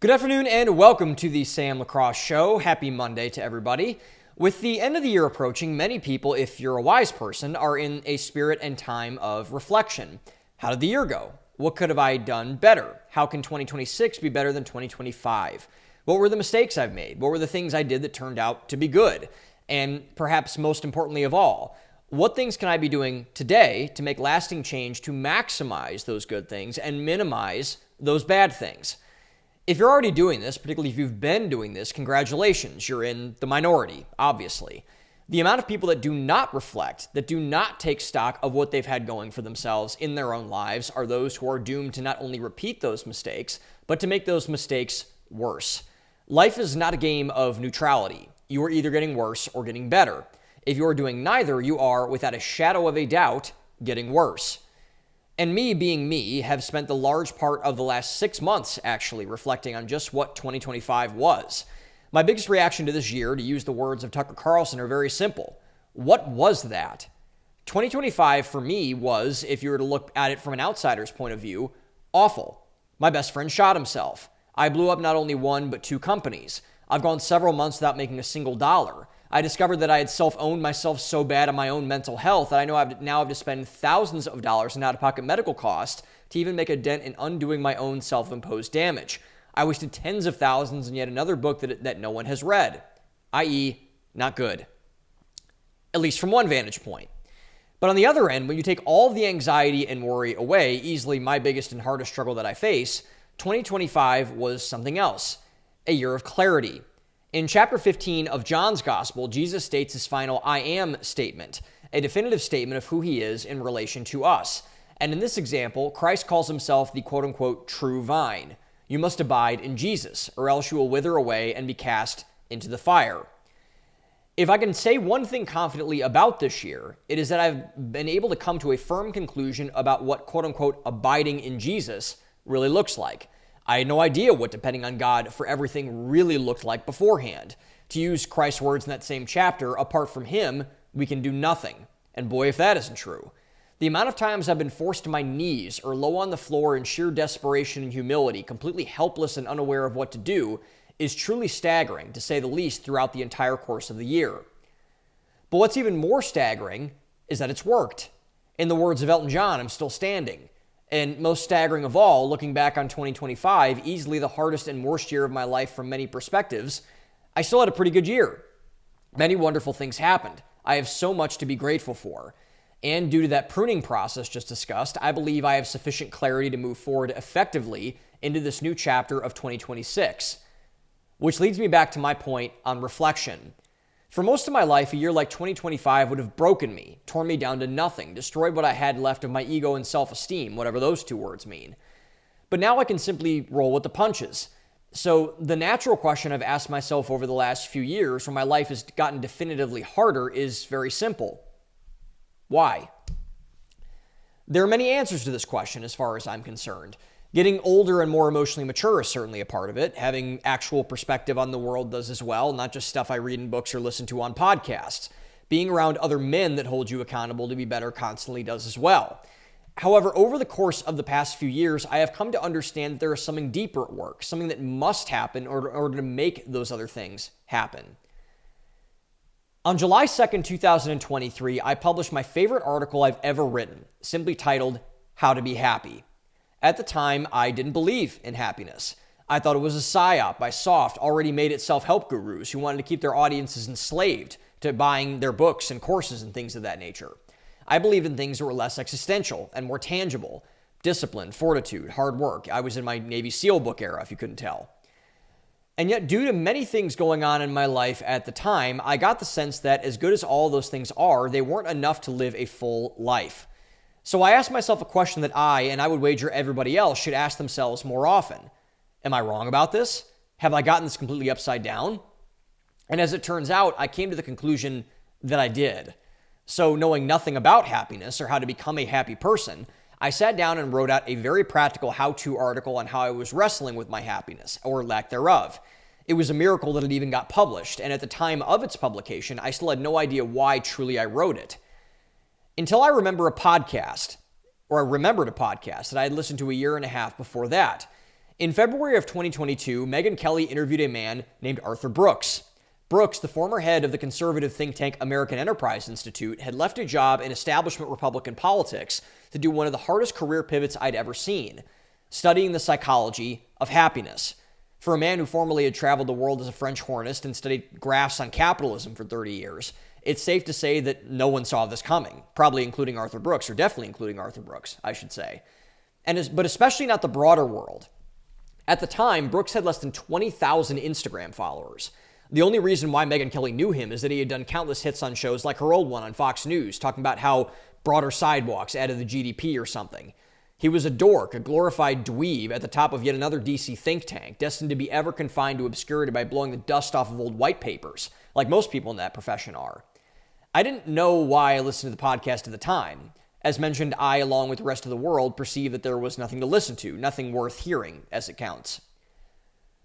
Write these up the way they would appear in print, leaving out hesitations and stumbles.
Good afternoon and welcome to the Sam Lacrosse Show. Happy Monday to everybody. With the end of the year approaching, many people, if you're a wise person, are in a spirit and time of reflection. How did the year go? What could have I done better? How can 2026 be better than 2025? What were the mistakes I've made? What were the things I did that turned out to be good? And perhaps most importantly of all, what things can I be doing today to make lasting change to maximize those good things and minimize those bad things? If you're already doing this, particularly if you've been doing this, congratulations, you're in the minority, obviously. The amount of people that do not reflect, that do not take stock of what they've had going for themselves in their own lives are those who are doomed to not only repeat those mistakes, but to make those mistakes worse. Life is not a game of neutrality. You are either getting worse or getting better. If you are doing neither, you are, without a shadow of a doubt, getting worse. And me being me, have spent the large part of the last 6 months actually reflecting on just what 2025 was. My biggest reaction to this year, to use the words of Tucker Carlson, are very simple. What was that? 2025 for me was, if you were to look at it from an outsider's point of view, awful. My best friend shot himself. I blew up not only one, but 2 companies. I've gone several months without making a single dollar. I discovered that I had self-owned myself so bad on my own mental health that I know I now have to spend thousands of dollars in out-of-pocket medical costs to even make a dent in undoing my own self-imposed damage. I wasted tens of thousands in yet another book that no one has read, i.e., not good. At least from one vantage point. But on the other end, when you take all of the anxiety and worry away, easily my biggest and hardest struggle that I face, 2025 was something else, a year of clarity. In chapter 15 of John's Gospel, Jesus states his final I am statement, a definitive statement of who he is in relation to us. And in this example, Christ calls himself the quote-unquote true vine. You must abide in Jesus, or else you will wither away and be cast into the fire. If I can say one thing confidently about this year, it is that I've been able to come to a firm conclusion about what quote-unquote abiding in Jesus really looks like. I had no idea what depending on God for everything really looked like beforehand. To use Christ's words in that same chapter, apart from him, we can do nothing. And boy, if that isn't true. The amount of times I've been forced to my knees or low on the floor in sheer desperation and humility, completely helpless and unaware of what to do, is truly staggering, to say the least, throughout the entire course of the year. But what's even more staggering is that it's worked. In the words of Elton John, I'm still standing. And most staggering of all, looking back on 2025, easily the hardest and worst year of my life from many perspectives, I still had a pretty good year. Many wonderful things happened. I have so much to be grateful for. And due to that pruning process just discussed, I believe I have sufficient clarity to move forward effectively into this new chapter of 2026. Which leads me back to my point on reflection. For most of my life, a year like 2025 would have broken me, torn me down to nothing, destroyed what I had left of my ego and self-esteem, whatever those 2 words mean. But now I can simply roll with the punches. So the natural question I've asked myself over the last few years, when my life has gotten definitively harder, is very simple. Why? There are many answers to this question as far as I'm concerned. Getting older and more emotionally mature is certainly a part of it. Having actual perspective on the world does as well, not just stuff I read in books or listen to on podcasts. Being around other men that hold you accountable to be better constantly does as well. However, over the course of the past few years, I have come to understand that there is something deeper at work, something that must happen in order to make those other things happen. On July 2nd, 2023, I published my favorite article I've ever written, simply titled, How to Be Happy. At the time, I didn't believe in happiness. I thought it was a psyop by soft, already made it self-help gurus who wanted to keep their audiences enslaved to buying their books and courses and things of that nature. I believed in things that were less existential and more tangible. Discipline, fortitude, hard work. I was in my Navy SEAL book era, if you couldn't tell. And yet, due to many things going on in my life at the time, I got the sense that as good as all those things are, they weren't enough to live a full life. So I asked myself a question that I would wager everybody else, should ask themselves more often. Am I wrong about this? Have I gotten this completely upside down? And as it turns out, I came to the conclusion that I did. So knowing nothing about happiness or how to become a happy person, I sat down and wrote out a very practical how-to article on how I was wrestling with my happiness, or lack thereof. It was a miracle that it even got published, and at the time of its publication, I still had no idea why truly I wrote it. Until I remembered a podcast that I had listened to a year and a half before that. In February of 2022, Megyn Kelly interviewed a man named Arthur Brooks. Brooks, the former head of the conservative think tank American Enterprise Institute, had left a job in establishment Republican politics to do one of the hardest career pivots I'd ever seen, studying the psychology of happiness. For a man who formerly had traveled the world as a French hornist and studied graphs on capitalism for 30 years, it's safe to say that no one saw this coming, probably including Arthur Brooks, or definitely including Arthur Brooks, I should say. But especially not the broader world. At the time, Brooks had less than 20,000 Instagram followers. The only reason why Megyn Kelly knew him is that he had done countless hits on shows like her old one on Fox News, talking about how broader sidewalks added to the GDP or something. He was a dork, a glorified dweeb at the top of yet another DC think tank, destined to be ever confined to obscurity by blowing the dust off of old white papers, like most people in that profession are. I didn't know why I listened to the podcast at the time. As mentioned, I, along with the rest of the world, perceived that there was nothing to listen to, nothing worth hearing, as it counts.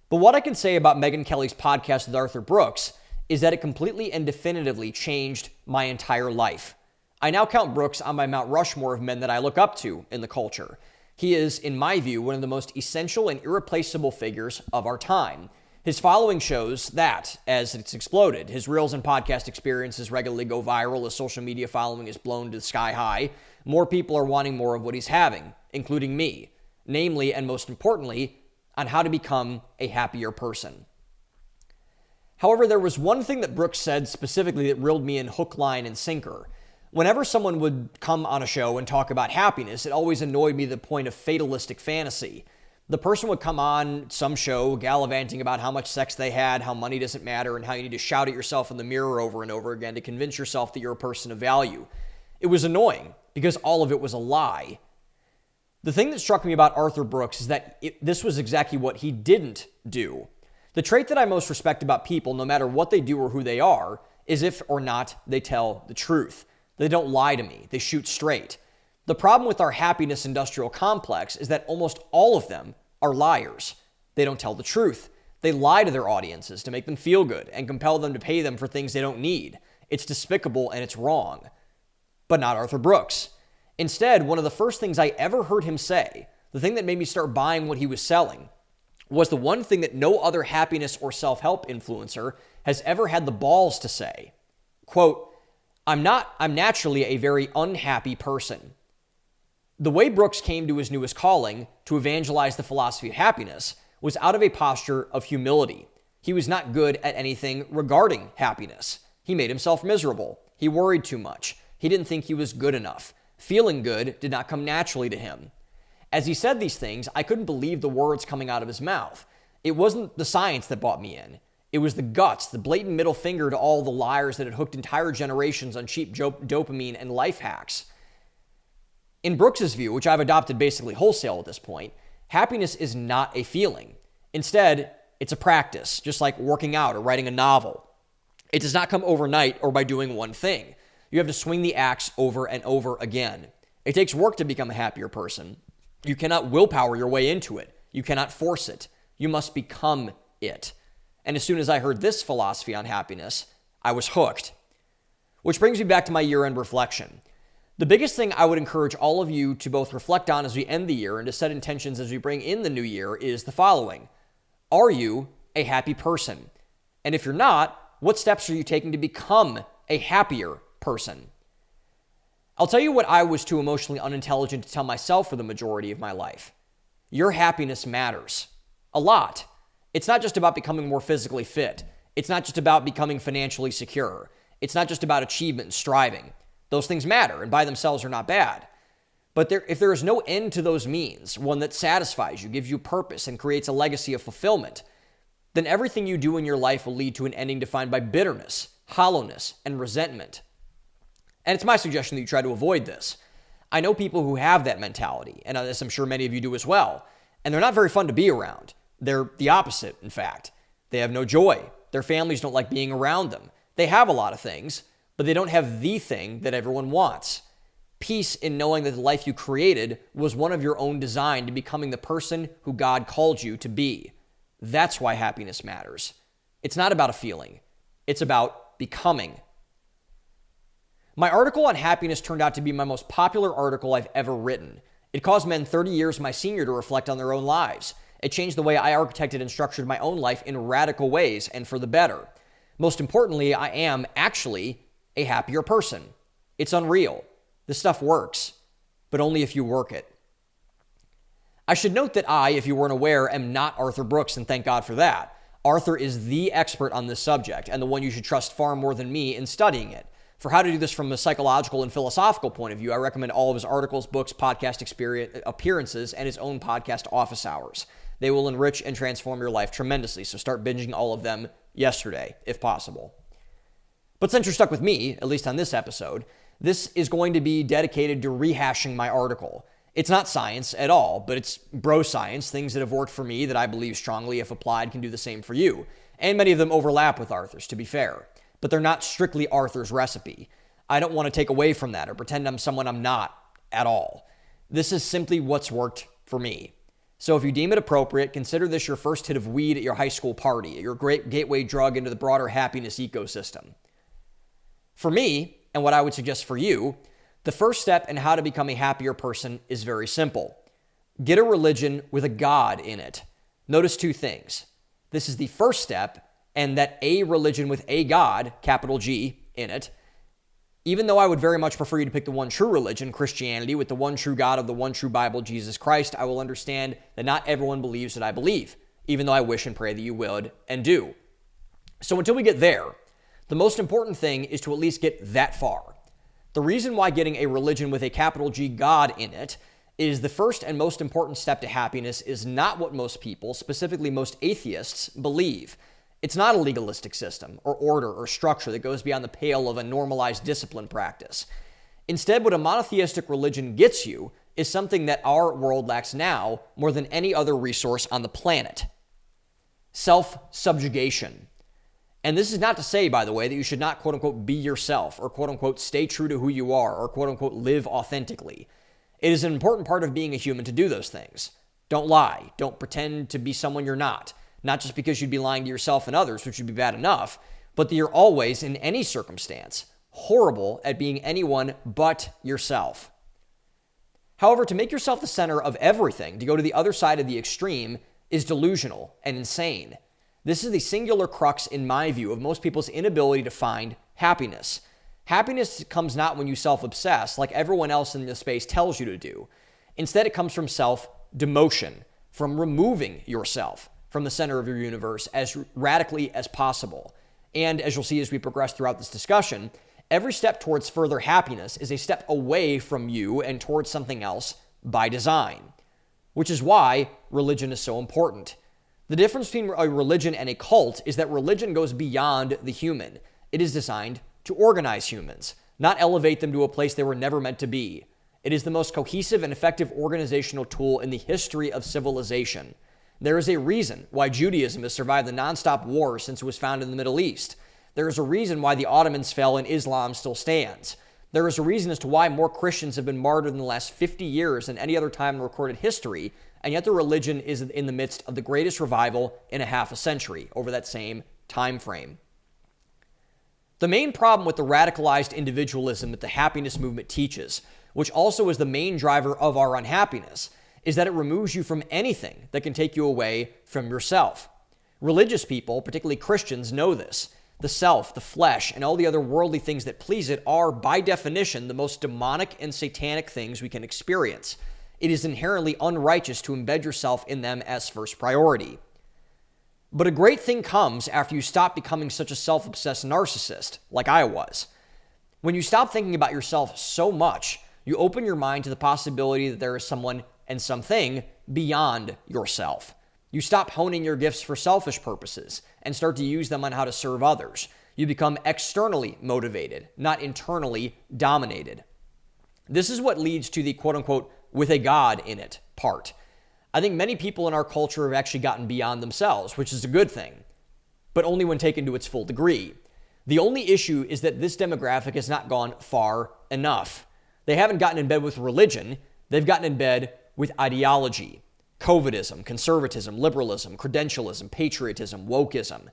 But what I can say about Megyn Kelly's podcast with Arthur Brooks is that it completely and definitively changed my entire life. I now count Brooks on my Mount Rushmore of men that I look up to in the culture. He is, in my view, one of the most essential and irreplaceable figures of our time. His following shows that, as it's exploded, his reels and podcast experiences regularly go viral, his social media following is blown to the sky high. More people are wanting more of what he's having, including me, namely, and most importantly, on how to become a happier person. However, there was one thing that Brooks said specifically that reeled me in hook, line, and sinker. Whenever someone would come on a show and talk about happiness, it always annoyed me to the point of fatalistic fantasy. The person would come on some show gallivanting about how much sex they had, how money doesn't matter, and how you need to shout at yourself in the mirror over and over again to convince yourself that you're a person of value. It was annoying because all of it was a lie. The thing that struck me about Arthur Brooks is that this was exactly what he didn't do. The trait that I most respect about people, no matter what they do or who they are, is if or not they tell the truth. They don't lie to me. They shoot straight. The problem with our happiness industrial complex is that almost all of them are liars. They don't tell the truth. They lie to their audiences to make them feel good and compel them to pay them for things they don't need. It's despicable and it's wrong. But not Arthur Brooks. Instead, one of the first things I ever heard him say, the thing that made me start buying what he was selling, was the one thing that no other happiness or self-help influencer has ever had the balls to say. Quote, I'm naturally a very unhappy person. The way Brooks came to his newest calling, to evangelize the philosophy of happiness, was out of a posture of humility. He was not good at anything regarding happiness. He made himself miserable. He worried too much. He didn't think he was good enough. Feeling good did not come naturally to him. As he said these things, I couldn't believe the words coming out of his mouth. It wasn't the science that brought me in. It was the guts, the blatant middle finger to all the liars that had hooked entire generations on cheap dopamine and life hacks. In Brooks's view, which I've adopted basically wholesale at this point, happiness is not a feeling. Instead, it's a practice, just like working out or writing a novel. It does not come overnight or by doing one thing. You have to swing the axe over and over again. It takes work to become a happier person. You cannot willpower your way into it. You cannot force it. You must become it. And as soon as I heard this philosophy on happiness, I was hooked. Which brings me back to my year-end reflection. The biggest thing I would encourage all of you to both reflect on as we end the year and to set intentions as we bring in the new year is the following. Are you a happy person? And if you're not, what steps are you taking to become a happier person? I'll tell you what I was too emotionally unintelligent to tell myself for the majority of my life. Your happiness matters. A lot. It's not just about becoming more physically fit. It's not just about becoming financially secure. It's not just about achievement and striving. Those things matter and by themselves are not bad. But if there is no end to those means, one that satisfies you, gives you purpose, and creates a legacy of fulfillment, then everything you do in your life will lead to an ending defined by bitterness, hollowness, and resentment. And it's my suggestion that you try to avoid this. I know people who have that mentality, and as I'm sure many of you do as well, and they're not very fun to be around. They're the opposite, in fact. They have no joy. Their families don't like being around them. They have a lot of things, but they don't have the thing that everyone wants. Peace in knowing that the life you created was one of your own design to becoming the person who God called you to be. That's why happiness matters. It's not about a feeling. It's about becoming. My article on happiness turned out to be my most popular article I've ever written. It caused men 30 years my senior to reflect on their own lives. It changed the way I architected and structured my own life in radical ways and for the better. Most importantly, I am actually a happier person. It's unreal. This stuff works, but only if you work it. I should note that I, if you weren't aware, am not Arthur Brooks, and thank God for that. Arthur is the expert on this subject and the one you should trust far more than me in studying it. For how to do this from a psychological and philosophical point of view, I recommend all of his articles, books, podcast appearances, and his own podcast, Office Hours. They will enrich and transform your life tremendously, so start binging all of them yesterday, if possible. But since you're stuck with me, at least on this episode, this is going to be dedicated to rehashing my article. It's not science at all, but it's bro science, things that have worked for me that I believe strongly, if applied, can do the same for you. And many of them overlap with Arthur's, to be fair. But they're not strictly Arthur's recipe. I don't want to take away from that or pretend I'm someone I'm not at all. This is simply what's worked for me. So if you deem it appropriate, consider this your first hit of weed at your high school party, your great gateway drug into the broader happiness ecosystem. For me, and what I would suggest for you, the first step in how to become a happier person is very simple. Get a religion with a God in it. Notice two things. This is the first step, and that a religion with a God, capital G, in it. Even though I would very much prefer you to pick the one true religion, Christianity, with the one true God of the one true Bible, Jesus Christ, I will understand that not everyone believes that I believe, even though I wish and pray that you would and do. So until we get there, the most important thing is to at least get that far. The reason why getting a religion with a capital G God in it is the first and most important step to happiness is not what most people, specifically most atheists, believe. It's not a legalistic system or order or structure that goes beyond the pale of a normalized discipline practice. Instead, what a monotheistic religion gets you is something that our world lacks now more than any other resource on the planet. Self-subjugation. And this is not to say, by the way, that you should not, quote-unquote, be yourself or, quote-unquote, stay true to who you are or, quote-unquote, live authentically. It is an important part of being a human to do those things. Don't lie. Don't pretend to be someone you're not. Not just because you'd be lying to yourself and others, which would be bad enough, but that you're always, in any circumstance, horrible at being anyone but yourself. However, to make yourself the center of everything, to go to the other side of the extreme, is delusional and insane. This is the singular crux, in my view, of most people's inability to find happiness. Happiness comes not when you self-obsess, like everyone else in this space tells you to do. Instead, it comes from self-demotion, from removing yourself from the center of your universe as radically as possible. And as you'll see as we progress throughout this discussion, every step towards further happiness is a step away from you and towards something else by design, which is why religion is so important. The difference between a religion and a cult is that religion goes beyond the human. It is designed to organize humans, not elevate them to a place they were never meant to be. It is the most cohesive and effective organizational tool in the history of civilization. There is a reason why Judaism has survived the nonstop wars since it was founded in the Middle East. There is a reason why the Ottomans fell and Islam still stands. There is a reason as to why more Christians have been martyred in the last 50 years than any other time in recorded history, and yet the religion is in the midst of the greatest revival in a half a century over that same time frame. The main problem with the radicalized individualism that the happiness movement teaches, which also is the main driver of our unhappiness, is that it removes you from anything that can take you away from yourself. Religious people, particularly Christians, know this. The self, the flesh, and all the other worldly things that please it are, by definition, the most demonic and satanic things we can experience. It is inherently unrighteous to embed yourself in them as first priority. But a great thing comes after you stop becoming such a self-obsessed narcissist, like I was. When you stop thinking about yourself so much, you open your mind to the possibility that there is someone and something beyond yourself. You stop honing your gifts for selfish purposes and start to use them on how to serve others. You become externally motivated, not internally dominated. This is what leads to the quote-unquote with a God in it part. I think many people in our culture have actually gotten beyond themselves, which is a good thing, but only when taken to its full degree. The only issue is that this demographic has not gone far enough. They haven't gotten in bed with religion. They've gotten in bed with ideology, COVIDism, conservatism, liberalism, credentialism, patriotism, wokeism.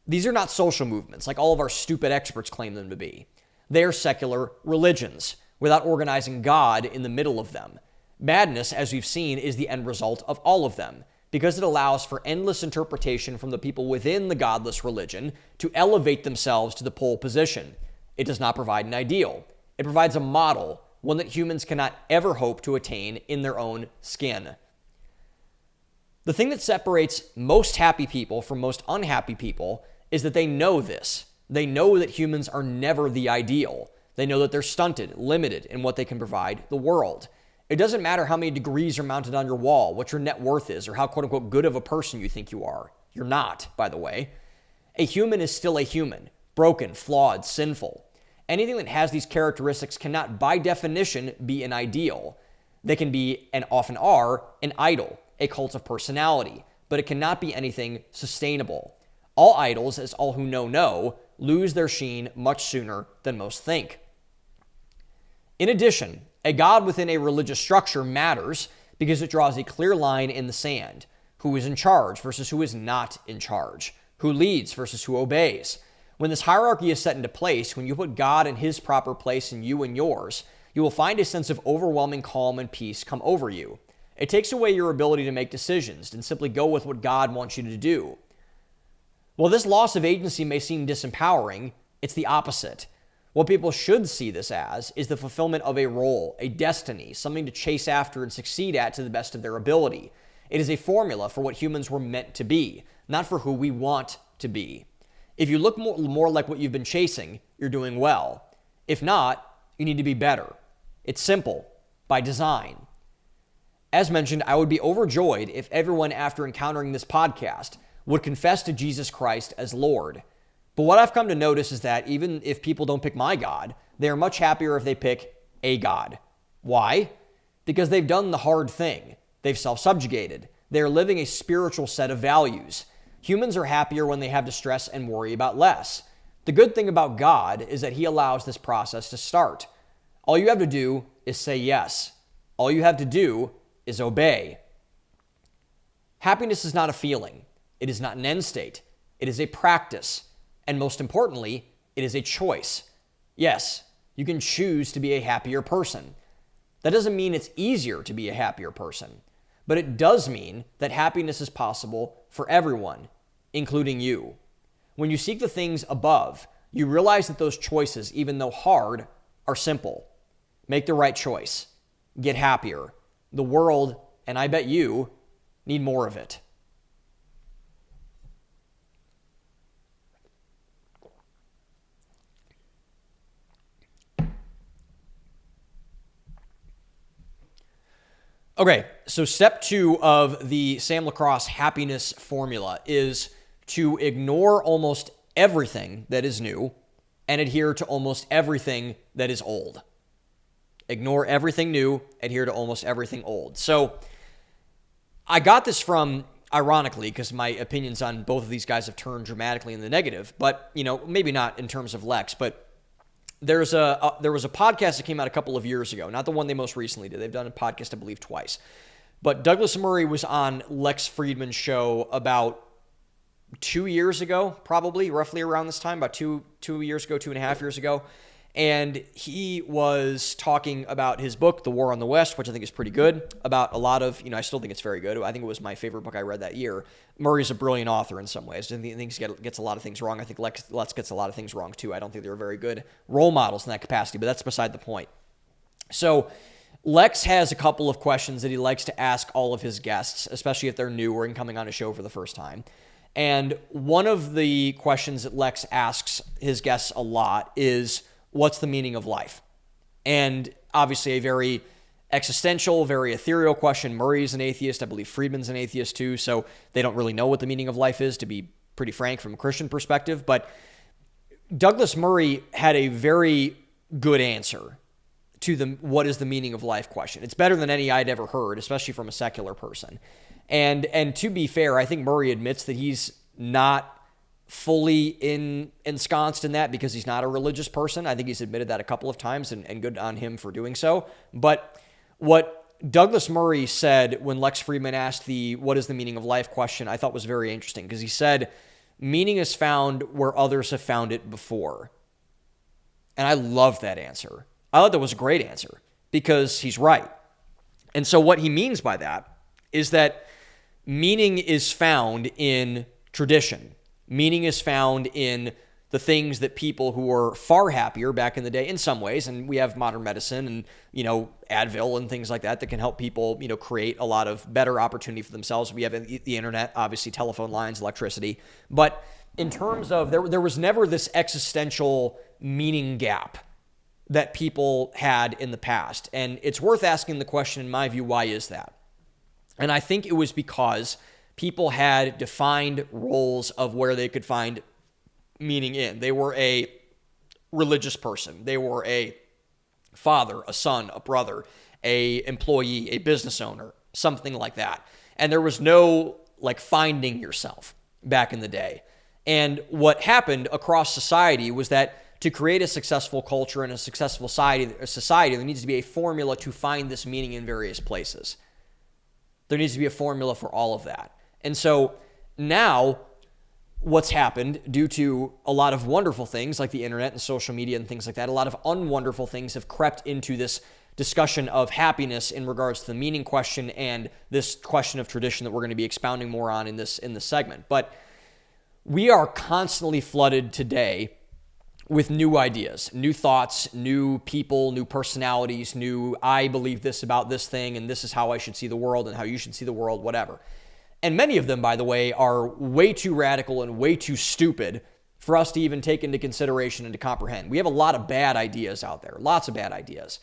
These are not social movements like all of our stupid experts claim them to be. They are secular religions without organizing God in the middle of them. Madness, as we've seen, is the end result of all of them. because it allows for endless interpretation from the people within the godless religion to elevate themselves to the pole position. It does not provide an ideal. It provides a model, one that humans cannot ever hope to attain in their own skin. The thing that separates most happy people from most unhappy people is that they know this. They know that humans are never the ideal. They know that they're stunted, limited in what they can provide the world. It doesn't matter how many degrees are mounted on your wall, what your net worth is, or how quote-unquote good of a person you think you are. You're not, by the way. A human is still a human, broken, flawed, sinful. Anything that has these characteristics cannot, by definition, be an ideal. They can be, and often are, an idol, a cult of personality, but it cannot be anything sustainable. All idols, as all who know, lose their sheen much sooner than most think. In addition, a god within a religious structure matters because it draws a clear line in the sand. Who is in charge versus who is not in charge? Who leads versus who obeys? When this hierarchy is set into place, when you put God in his proper place and you in yours, you will find a sense of overwhelming calm and peace come over you. It takes away your ability to make decisions and simply go with what God wants you to do. While this loss of agency may seem disempowering, it's the opposite. What people should see this as is the fulfillment of a role, a destiny, something to chase after and succeed at to the best of their ability. It is a formula for what humans were meant to be, not for who we want to be. If you look more like what you've been chasing, you're doing well. If not, you need to be better. It's simple, by design. As mentioned, I would be overjoyed if everyone, after encountering this podcast, would confess to Jesus Christ as Lord. But what I've come to notice is that even if people don't pick my God, they are much happier if they pick a God. Why? Because they've done the hard thing. They've self-subjugated. They're living a spiritual set of values. Humans are happier when they have to stress and worry about less. The good thing about God is that he allows this process to start. All you have to do is say yes. All you have to do is obey. Happiness is not a feeling. It is not an end state. It is a practice. And most importantly, it is a choice. Yes, you can choose to be a happier person. That doesn't mean it's easier to be a happier person, but it does mean that happiness is possible for everyone, including you. When you seek the things above, you realize that those choices, even though hard, are simple. Make the right choice. Get happier. The world, and I bet you, need more of it. Okay, so step 2 of the Sam Lacrosse happiness formula is to ignore almost everything that is new and adhere to almost everything that is old. Ignore everything new, adhere to almost everything old. So I got this from, ironically, because my opinions on both of these guys have turned dramatically in the negative, but, maybe not in terms of Lex, but there was a podcast that came out a couple of years ago, not the one they most recently did. They've done a podcast, I believe, twice. But Douglas Murray was on Lex Fridman's show about 2 years ago, probably, roughly around this time, about two years ago, 2.5 years ago. And he was talking about his book, The War on the West, which I think is pretty good, about a lot of, I still think it's very good. I think it was my favorite book I read that year. Murray's a brilliant author in some ways. I think he gets a lot of things wrong. I think Lex gets a lot of things wrong too. I don't think they're very good role models in that capacity, but that's beside the point. So Lex has a couple of questions that he likes to ask all of his guests, especially if they're new or coming on a show for the first time. And one of the questions that Lex asks his guests a lot is, what's the meaning of life? And obviously a very existential, very ethereal question. Murray's an atheist. I believe Fridman's an atheist too. So they don't really know what the meaning of life is, to be pretty frank, from a Christian perspective. But Douglas Murray had a very good answer to the what is the meaning of life question. It's better than any I'd ever heard, especially from a secular person. And to be fair, I think Murray admits that he's not fully ensconced in that because he's not a religious person. I think he's admitted that a couple of times, and good on him for doing so. But what Douglas Murray said when Lex Fridman asked the what is the meaning of life question, I thought was very interesting, because he said, meaning is found where others have found it before. And I love that answer. I thought that was a great answer because he's right. And so what he means by that is that meaning is found in tradition. Meaning is found in the things that people who were far happier back in the day in some ways, and we have modern medicine and, Advil and things like that can help people, create a lot of better opportunity for themselves. We have the internet, obviously telephone lines, electricity. But in terms of, there was never this existential meaning gap that people had in the past. And it's worth asking the question, in my view, why is that? And I think it was because people had defined roles of where they could find meaning in. They were a religious person. They were a father, a son, a brother, a employee, a business owner, something like that. And there was no finding yourself back in the day. And what happened across society was that to create a successful culture and a successful society, there needs to be a formula to find this meaning in various places. There needs to be a formula for all of that. And so now what's happened, due to a lot of wonderful things like the internet and social media and things like that, a lot of unwonderful things have crept into this discussion of happiness in regards to the meaning question and this question of tradition that we're going to be expounding more on in this segment. But we are constantly flooded today with new ideas, new thoughts, new people, new personalities, new I believe this about this thing, and this is how I should see the world and how you should see the world, whatever. And many of them, by the way, are way too radical and way too stupid for us to even take into consideration and to comprehend. We have a lot of bad ideas out there, lots of bad ideas.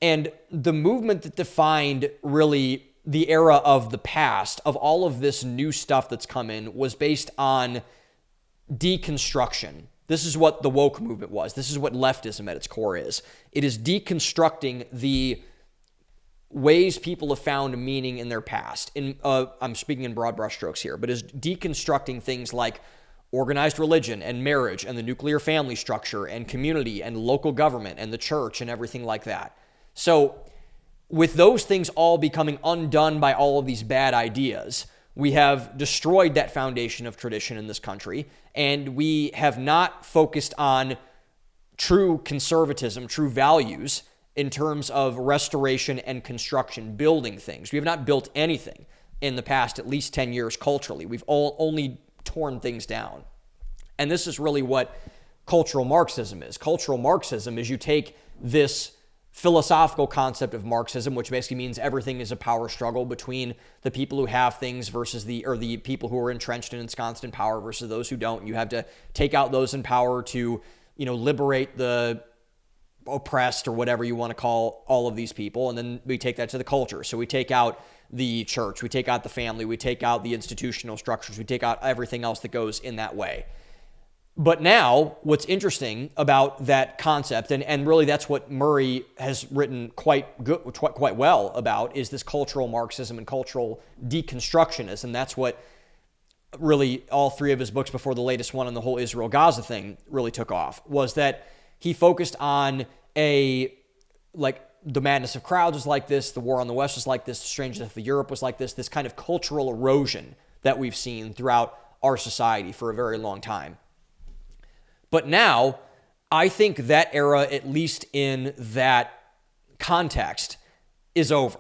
And the movement that defined really the era of the past, of all of this new stuff that's come in, was based on deconstruction. This is what the woke movement was. This is what leftism at its core is. It is deconstructing the ways people have found meaning in their past. I'm speaking in broad brushstrokes here, but is deconstructing things like organized religion and marriage and the nuclear family structure and community and local government and the church and everything like that. So with those things all becoming undone by all of these bad ideas, we have destroyed that foundation of tradition in this country, and we have not focused on true conservatism, true values in terms of restoration and construction, building things. We have not built anything in the past at least 10 years culturally. We've only torn things down. And this is really what cultural Marxism is. Cultural Marxism is you take this philosophical concept of Marxism, which basically means everything is a power struggle between the people who have things versus the people who are entrenched and ensconced in power versus those who don't. You have to take out those in power to, liberate the oppressed or whatever you want to call all of these people. And then we take that to the culture. So we take out the church, we take out the family, we take out the institutional structures, we take out everything else that goes in that way. But now, what's interesting about that concept, and really that's what Murray has written quite well about, is this cultural Marxism and cultural deconstructionism. That's what really all three of his books before the latest one on the whole Israel-Gaza thing really took off, was that he focused on the madness of crowds was like this, the war on the West was like this, the strangeness of Europe was like this kind of cultural erosion that we've seen throughout our society for a very long time. But now, I think that era, at least in that context, is over.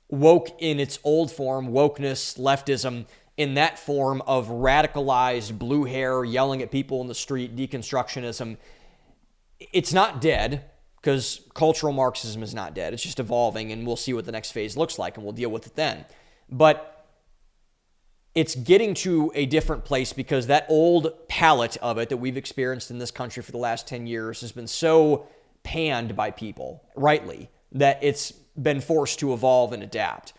Woke in its old form, wokeness, leftism, in that form of radicalized blue hair, yelling at people in the street, deconstructionism, it's not dead, because cultural Marxism is not dead. It's just evolving, and we'll see what the next phase looks like, and we'll deal with it then. But it's getting to a different place because that old palette of it that we've experienced in this country for the last 10 years has been so panned by people, rightly, that it's been forced to evolve and adapt.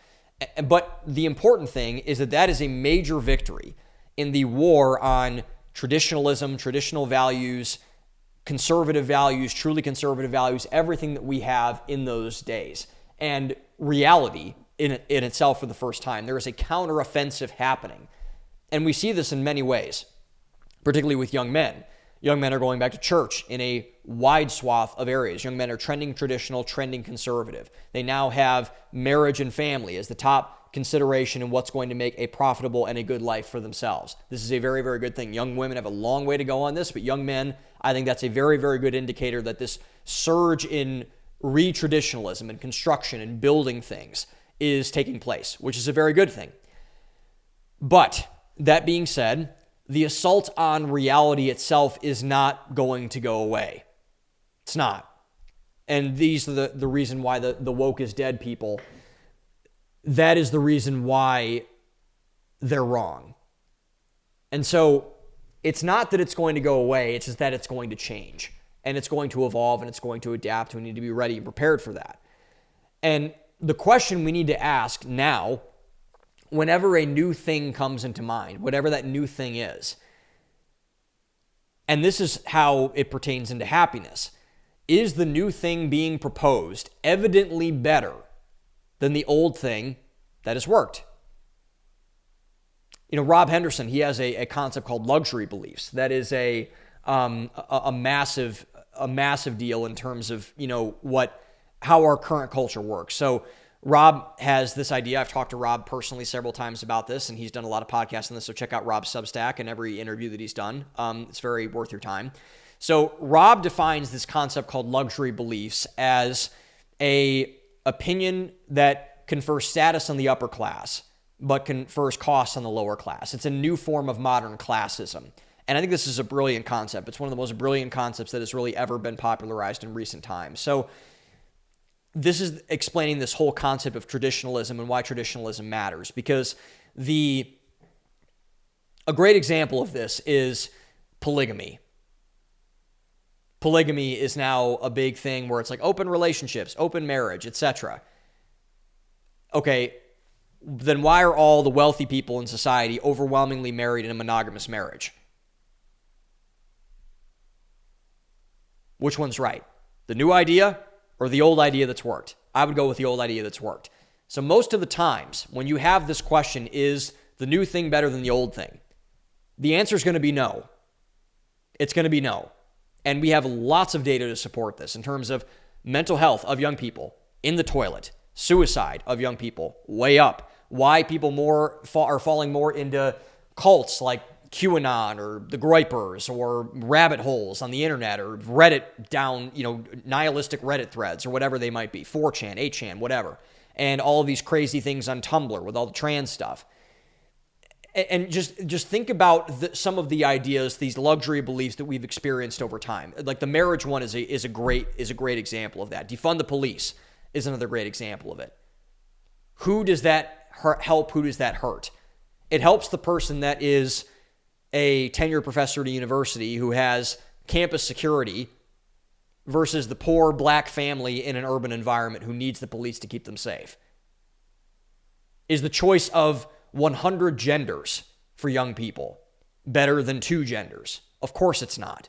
But the important thing is that is a major victory in the war on traditionalism, traditional values, conservative values, truly conservative values, everything that we have in those days. And reality in itself for the first time. There is a counteroffensive happening. And we see this in many ways, particularly with young men. Young men are going back to church in a wide swath of areas. Young men are trending traditional, trending conservative. They now have marriage and family as the top consideration in what's going to make a profitable and a good life for themselves. This is a very, very good thing. Young women have a long way to go on this, but young men, I think that's a very, very good indicator that this surge in re-traditionalism and construction and building things is taking place, which is a very good thing. But that being said, the assault on reality itself is not going to go away. It's not. And these are the reason why the woke is dead people, that is the reason why they're wrong. And so it's not that it's going to go away, it's just that it's going to change. And it's going to evolve and it's going to adapt. We need to be ready and prepared for that. And the question we need to ask now, whenever a new thing comes into mind, whatever that new thing is, and this is how it pertains into happiness, is the new thing being proposed evidently better than the old thing that has worked? You know, Rob Henderson, he has a concept called luxury beliefs. That is a massive deal in terms of, you know, how our current culture works. So Rob has this idea. I've talked to Rob personally several times about this, and he's done a lot of podcasts on this. So check out Rob's Substack and every interview that he's done. It's very worth your time. So Rob defines this concept called luxury beliefs as a opinion that confers status on the upper class, but confers costs on the lower class. It's a new form of modern classism. And I think this is a brilliant concept. It's one of the most brilliant concepts that has really ever been popularized in recent times. So this is explaining this whole concept of traditionalism and why traditionalism matters. Because a great example of this is polygamy. Polygamy is now a big thing where it's like open relationships, open marriage, etc. Okay, then why are all the wealthy people in society overwhelmingly married in a monogamous marriage? Which one's right? The new idea or the old idea that's worked? I would go with the old idea that's worked. So most of the times when you have this question, is the new thing better than the old thing? The answer is going to be no. It's going to be no. And we have lots of data to support this in terms of mental health of young people in the toilet, suicide of young people way up, why people are falling more into cults like QAnon or the Groypers or rabbit holes on the internet or Reddit down, nihilistic Reddit threads or whatever they might be, 4chan, 8chan, whatever, and all of these crazy things on Tumblr with all the trans stuff. And just think about some of the ideas, these luxury beliefs that we've experienced over time. Like the marriage one is a great example of that. Defund the police is another great example of it. Who does that help? Who does that hurt? It helps the person that is a tenured professor at a university who has campus security versus the poor black family in an urban environment who needs the police to keep them safe. Is the choice of 100 genders for young people better than 2 genders? Of course it's not.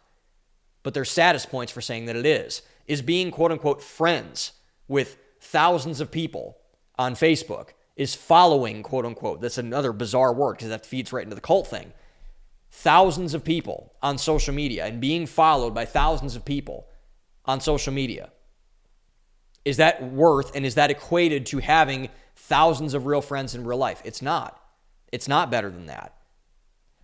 But there's status points for saying that it is. Is being quote unquote friends with thousands of people on Facebook, is following quote unquote, that's another bizarre word because that feeds right into the cult thing, thousands of people on social media and being followed by thousands of people on social media, is that worth and is that equated to having thousands of real friends in real life? It's not. It's not better than that.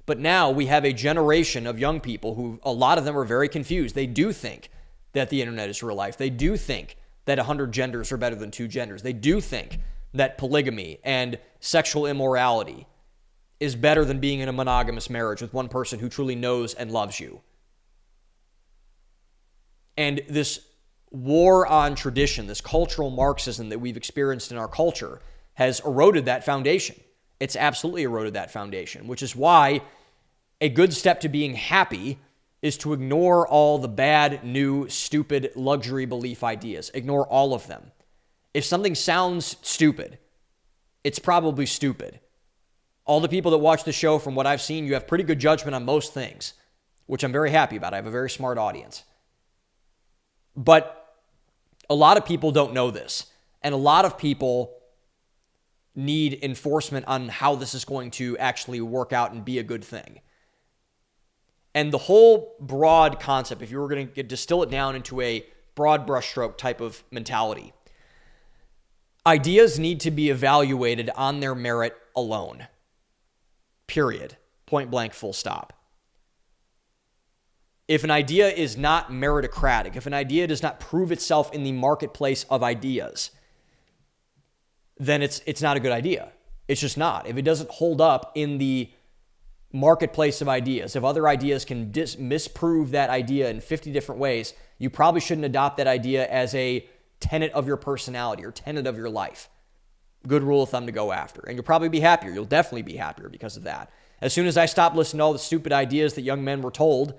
But now we have a generation of young people who, a lot of them are very confused. They do think that the internet is real life. They do think that 100 genders are better than 2 genders. They do think that polygamy and sexual immorality is better than being in a monogamous marriage with one person who truly knows and loves you. And this war on tradition, this cultural Marxism that we've experienced in our culture has eroded that foundation. It's absolutely eroded that foundation, which is why a good step to being happy is to ignore all the bad, new, stupid luxury belief ideas. Ignore all of them. If something sounds stupid, it's probably stupid. All the people that watch the show, from what I've seen, you have pretty good judgment on most things, which I'm very happy about. I have a very smart audience. But a lot of people don't know this, and a lot of people need enforcement on how this is going to actually work out and be a good thing. And the whole broad concept, if you were going to distill it down into a broad brushstroke type of mentality, ideas need to be evaluated on their merit alone. Period. Point blank, full stop. If an idea is not meritocratic, if an idea does not prove itself in the marketplace of ideas, then it's not a good idea. It's just not. If it doesn't hold up in the marketplace of ideas, if other ideas can misprove that idea in 50 different ways, you probably shouldn't adopt that idea as a tenet of your personality or tenet of your life. Good rule of thumb to go after. And you'll probably be happier. You'll definitely be happier because of that. As soon as I stopped listening to all the stupid ideas that young men were told,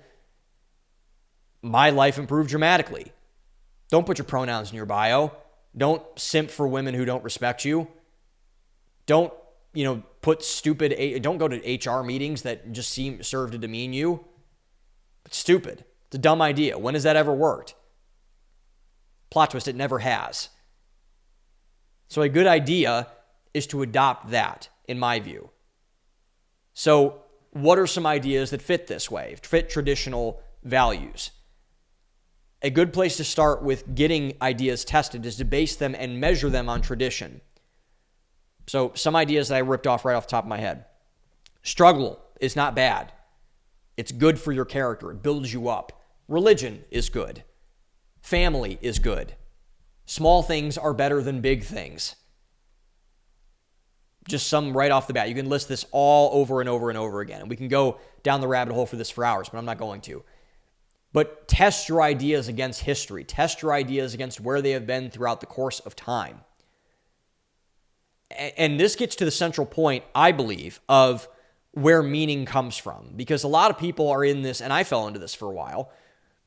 my life improved dramatically. Don't put your pronouns in your bio. Don't simp for women who don't respect you. Don't, put don't go to HR meetings that just serve to demean you. It's stupid. It's a dumb idea. When has that ever worked? Plot twist, it never has. So a good idea is to adopt that, in my view. So what are some ideas that fit this way, fit traditional values? A good place to start with getting ideas tested is to base them and measure them on tradition. So some ideas that I ripped off right off the top of my head. Struggle is not bad. It's good for your character. It builds you up. Religion is good. Family is good. Small things are better than big things. Just some right off the bat. You can list this all over and over and over again. And we can go down the rabbit hole for this for hours, but I'm not going to. But test your ideas against history. Test your ideas against where they have been throughout the course of time. And this gets to the central point, I believe, of where meaning comes from. Because a lot of people are in this, and I fell into this for a while,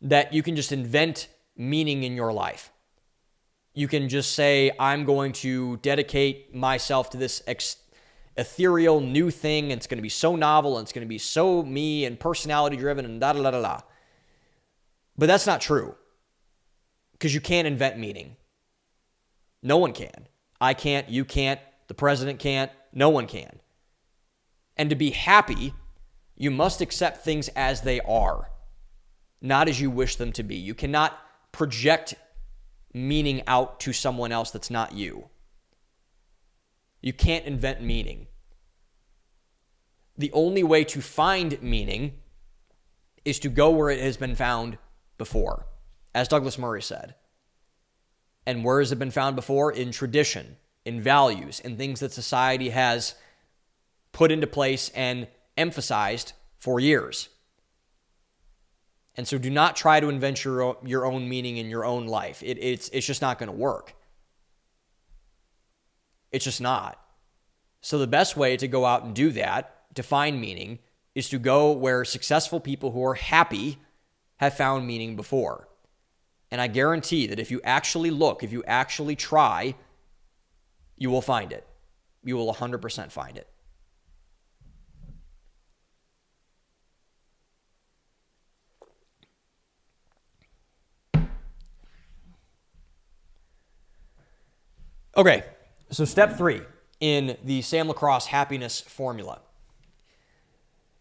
that you can just invent meaning in your life. You can just say, I'm going to dedicate myself to this ethereal new thing, and it's going to be so novel, and it's going to be so me and personality driven, and da-da-da-da-da. But that's not true. Because you can't invent meaning. No one can. I can't, you can't, the president can't, no one can. And to be happy, you must accept things as they are, not as you wish them to be. You cannot project meaning out to someone else that's not you. You can't invent meaning. The only way to find meaning is to go where it has been found before, as Douglas Murray said. And where has it been found before? In tradition, in values, in things that society has put into place and emphasized for years. And so do not try to invent your own meaning in your own life. It's just not going to work. It's just not. So the best way to go out and do that, to find meaning, is to go where successful people who are happy have found meaning before. And I guarantee that if you actually look, if you actually try, you will find it. You will 100% find it. Okay, so step 3 in the Sam Lacrosse happiness formula.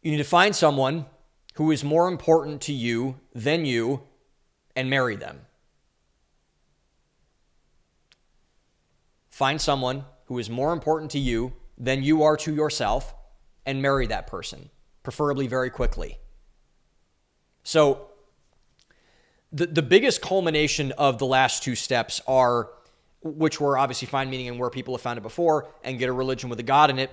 You need to find someone who is more important to you than you and marry them. Find someone who is more important to you than you are to yourself and marry that person, preferably very quickly. So the biggest culmination of the last 2 steps are, which were obviously find meaning in where people have found it before and get a religion with a God in it.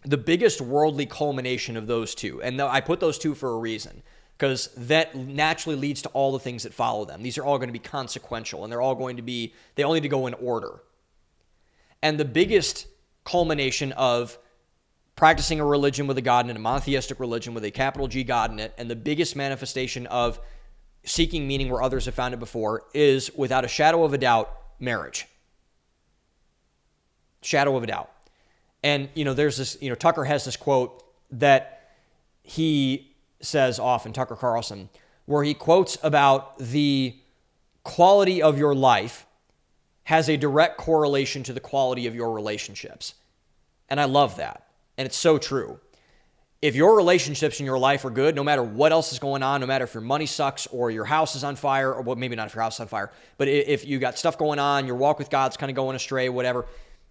The biggest worldly culmination of those 2, and I put those 2 for a reason, because that naturally leads to all the things that follow them. These are all going to be consequential, and they all need to go in order. And the biggest culmination of practicing a religion with a God in it, a monotheistic religion with a capital G God in it, and the biggest manifestation of seeking meaning where others have found it before is, without a shadow of a doubt, marriage. Shadow of a doubt. And, there's this, Tucker has this quote that he says often, Tucker Carlson, where he quotes about the quality of your life has a direct correlation to the quality of your relationships. And I love that. And it's so true. If your relationships in your life are good, no matter what else is going on, no matter if your money sucks or your house is on fire, or well, maybe not if your house is on fire, but if you got stuff going on, your walk with God's kind of going astray, whatever,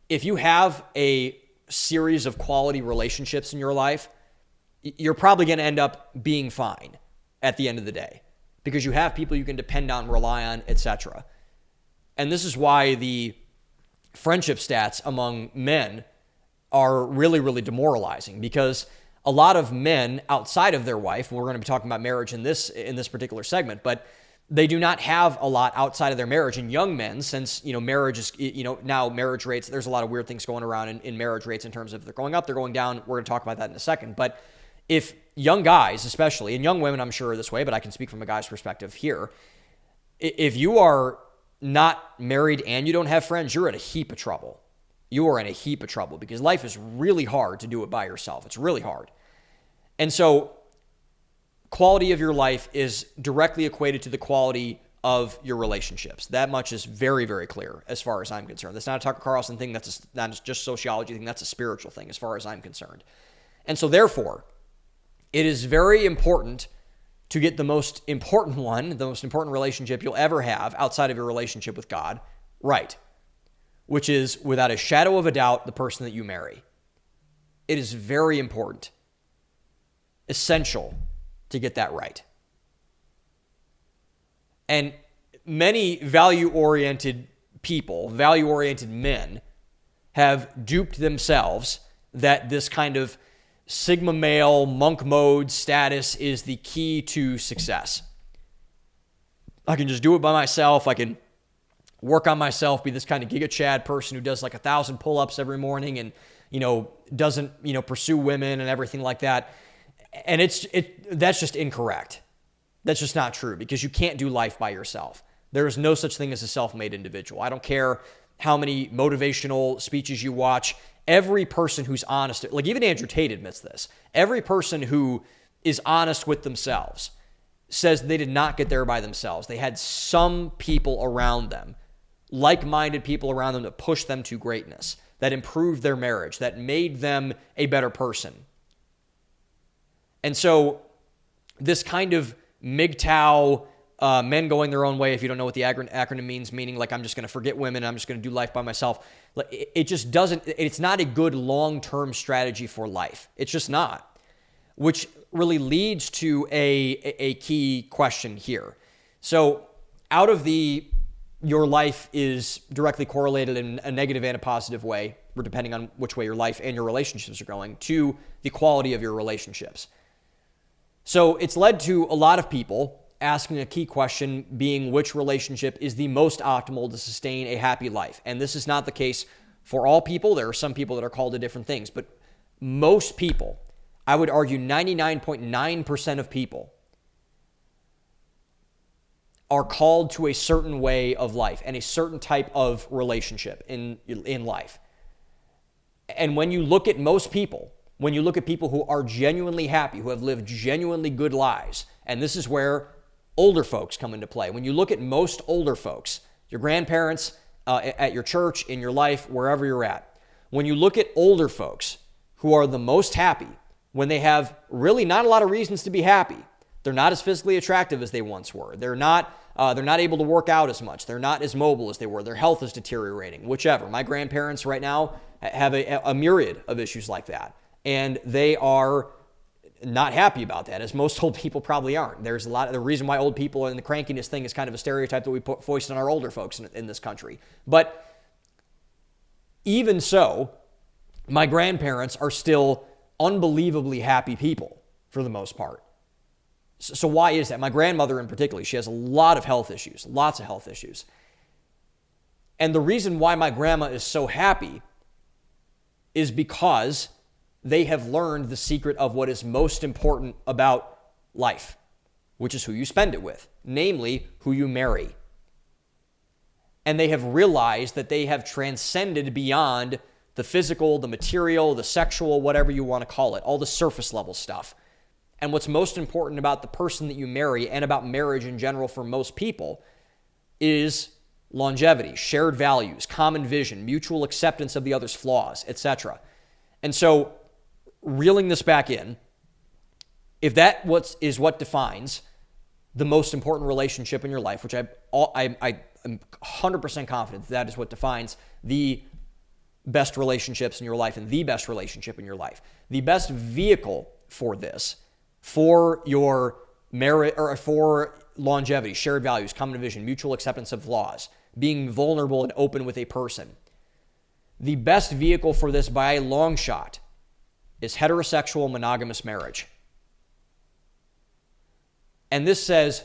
if you have a series of quality relationships in your life, you're probably going to end up being fine at the end of the day because you have people you can depend on, rely on, etc. And this is why the friendship stats among men are really, really demoralizing, because a lot of men outside of their wife, we're going to be talking about marriage in this particular segment, but they do not have a lot outside of their marriage. And young men, since, marriage is, now marriage rates, there's a lot of weird things going around in marriage rates in terms of they're going up, they're going down. We're going to talk about that in a second. But if young guys, especially, and young women, I'm sure are this way, but I can speak from a guy's perspective here. If you are not married and you don't have friends, you're in a heap of trouble. You are in a heap of trouble, because life is really hard to do it by yourself. It's really hard. And so quality of your life is directly equated to the quality of your relationships. That much is very, very clear as far as I'm concerned. That's not a Tucker Carlson thing. That's not just sociology thing. That's a spiritual thing as far as I'm concerned. And so therefore, it is very important to get the most important relationship you'll ever have outside of your relationship with God right, which is, without a shadow of a doubt, the person that you marry. It is very important, essential, to get that right. And many value-oriented people, value-oriented men, have duped themselves that this kind of Sigma male, monk mode status is the key to success. I can just do it by myself. I can work on myself, be this kind of Giga Chad person who does like 1,000 pull-ups every morning and, doesn't, pursue women and everything like that. And that's just incorrect. That's just not true, because you can't do life by yourself. There is no such thing as a self-made individual. I don't care how many motivational speeches you watch. Every person who's honest, like even Andrew Tate admits this, every person who is honest with themselves says they did not get there by themselves. They had some people around them, like-minded people around them, that pushed them to greatness, that improved their marriage, that made them a better person. And so this kind of MGTOW, men going their own way, if you don't know what the acronym means, meaning like I'm just going to forget women, I'm just going to do life by myself. It just doesn't, it's not a good long-term strategy for life. It's just not, which really leads to a key question here. So out of your life is directly correlated in a negative and a positive way, depending on which way your life and your relationships are going, to the quality of your relationships. So it's led to a lot of people asking a key question, being which relationship is the most optimal to sustain a happy life. And this is not the case for all people. There are some people that are called to different things, but most people, I would argue 99.9% of people, are called to a certain way of life and a certain type of relationship in life. And when you look at most people, when you look at people who are genuinely happy, who have lived genuinely good lives, and this is where older folks come into play. When you look at most older folks, your grandparents, at your church, in your life, wherever you're at, when you look at older folks who are the most happy, when they have really not a lot of reasons to be happy, they're not as physically attractive as they once were. They're not able to work out as much. They're not as mobile as they were. Their health is deteriorating, whichever. My grandparents right now have a myriad of issues like that. And they are not happy about that, as most old people probably aren't. There's a lot of the reason why old people and the crankiness thing is kind of a stereotype that we foist on our older folks in this country. But even so, my grandparents are still unbelievably happy people for the most part. So why is that? My grandmother in particular, she has a lot of health issues, lots of health issues. And the reason why my grandma is so happy is because they have learned the secret of what is most important about life, which is who you spend it with, namely who you marry. And they have realized that they have transcended beyond the physical, the material, the sexual, whatever you want to call it, all the surface level stuff. And what's most important about the person that you marry and about marriage in general for most people is longevity, shared values, common vision, mutual acceptance of the other's flaws, etc. And so reeling this back in, if that is what defines the most important relationship in your life, which I'm 100% confident that is what defines the best relationships in your life and the best relationship in your life. The best vehicle for this, for your merit or for longevity, shared values, common vision, mutual acceptance of flaws, being vulnerable and open with a person. the best vehicle for this by a long shot is heterosexual monogamous marriage. And this says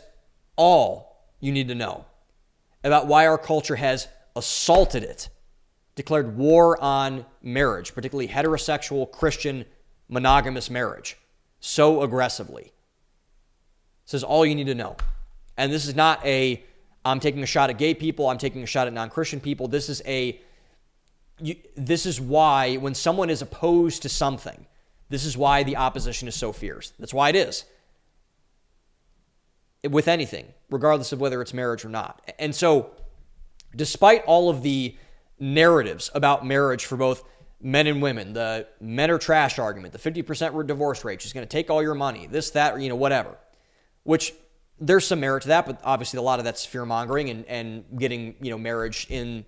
all you need to know about why our culture has assaulted it, declared war on marriage, particularly heterosexual Christian monogamous marriage, so aggressively. This is all you need to know. And this is not I'm taking a shot at gay people, I'm taking a shot at non-Christian people. This is why when someone is opposed to something, this is why the opposition is so fierce. That's why it is. With anything, regardless of whether it's marriage or not. And so, despite all of the narratives about marriage for both men and women, the men are trash argument, the 50% divorce rate, she's going to take all your money, this, that, or, whatever, which there's some merit to that, but obviously a lot of that's fear-mongering and getting, marriage in,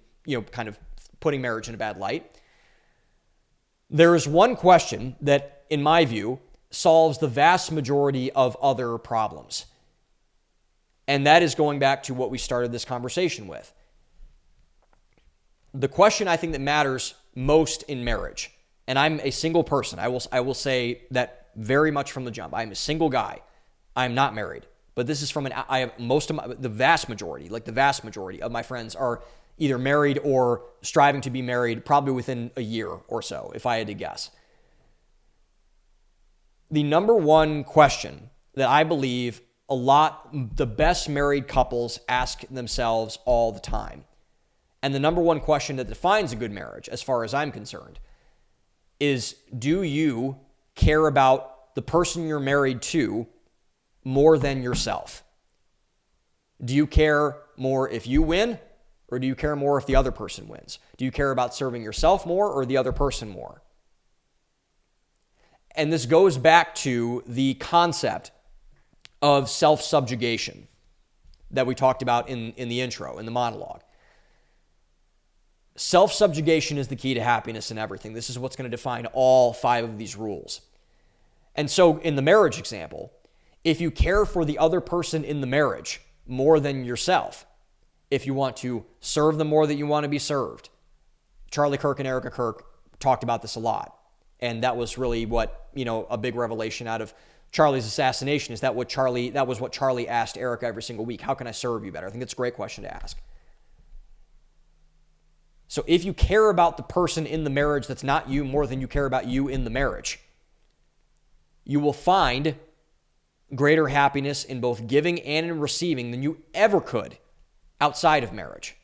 kind of putting marriage in a bad light. There is one question that, in my view, solves the vast majority of other problems. And that is going back to what we started this conversation with. The question I think that matters most in marriage, and I'm a single person, I will say that very much from the jump. I'm a single guy. I'm not married. But this is I have the vast majority of my friends are either married or striving to be married probably within a year or so, if I had to guess. The number one question that I believe the best married couples ask themselves all the time, and the number one question that defines a good marriage, as far as I'm concerned, is, do you care about the person you're married to more than yourself? Do you care more if you win, or do you care more if the other person wins? Do you care about serving yourself more or the other person more? And this goes back to the concept of self-subjugation that we talked about in the intro, in the monologue. Self-subjugation is the key to happiness in everything. This is what's going to define all 5 of these rules. And so in the marriage example, if you care for the other person in the marriage more than yourself, if you want to serve them more than you want to be served. Charlie Kirk and Erica Kirk talked about this a lot. And that was really what, a big revelation out of Charlie's assassination is that was what Charlie asked Erica every single week. How can I serve you better? I think it's a great question to ask. So if you care about the person in the marriage that's not you more than you care about you in the marriage, you will find greater happiness in both giving and in receiving than you ever could outside of marriage.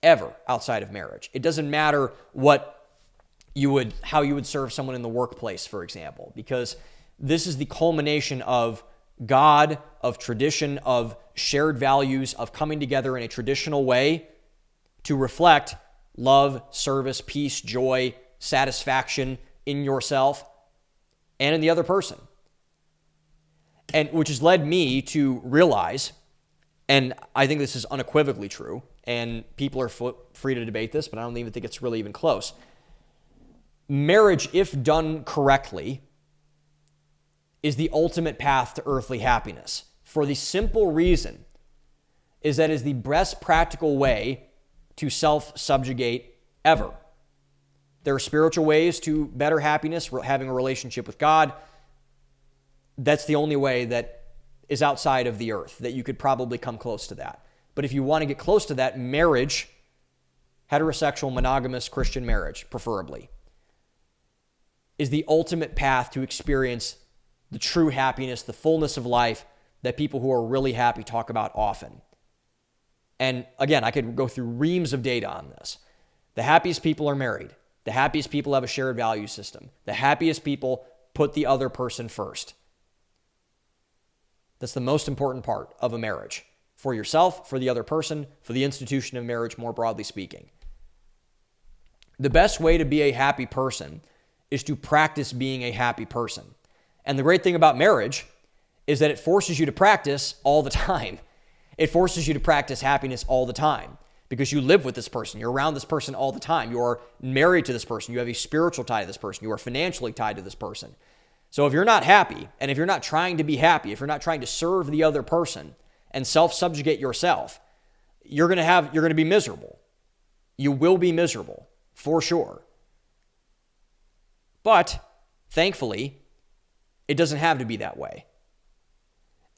Ever outside of marriage. It doesn't matter how you would serve someone in the workplace, for example, because this is the culmination of God, of tradition, of shared values, of coming together in a traditional way to reflect love, service, peace, joy, satisfaction in yourself and in the other person. And which has led me to realize, and I think this is unequivocally true, and people are free to debate this, but I don't even think it's really even close. Marriage, if done correctly, is the ultimate path to earthly happiness. For the simple reason is that it is the best practical way to self-subjugate ever. There are spiritual ways to better happiness, having a relationship with God. That's the only way that is outside of the earth, that you could probably come close to that. But if you want to get close to that, marriage, heterosexual, monogamous Christian marriage, preferably, is the ultimate path to experience the true happiness, the fullness of life that people who are really happy talk about often. And again, I could go through reams of data on this. The happiest people are married. The happiest people have a shared value system. The happiest people put the other person first. That's the most important part of a marriage. For yourself, for the other person, for the institution of marriage, more broadly speaking. The best way to be a happy person is to practice being a happy person. And the great thing about marriage is that it forces you to practice all the time. It forces you to practice happiness all the time because you live with this person. You're around this person all the time. You are married to this person. You have a spiritual tie to this person. You are financially tied to this person. So if you're not happy, and if you're not trying to be happy, if you're not trying to serve the other person and self-subjugate yourself, you're going to be miserable. You will be miserable. for sure. But thankfully, it doesn't have to be that way.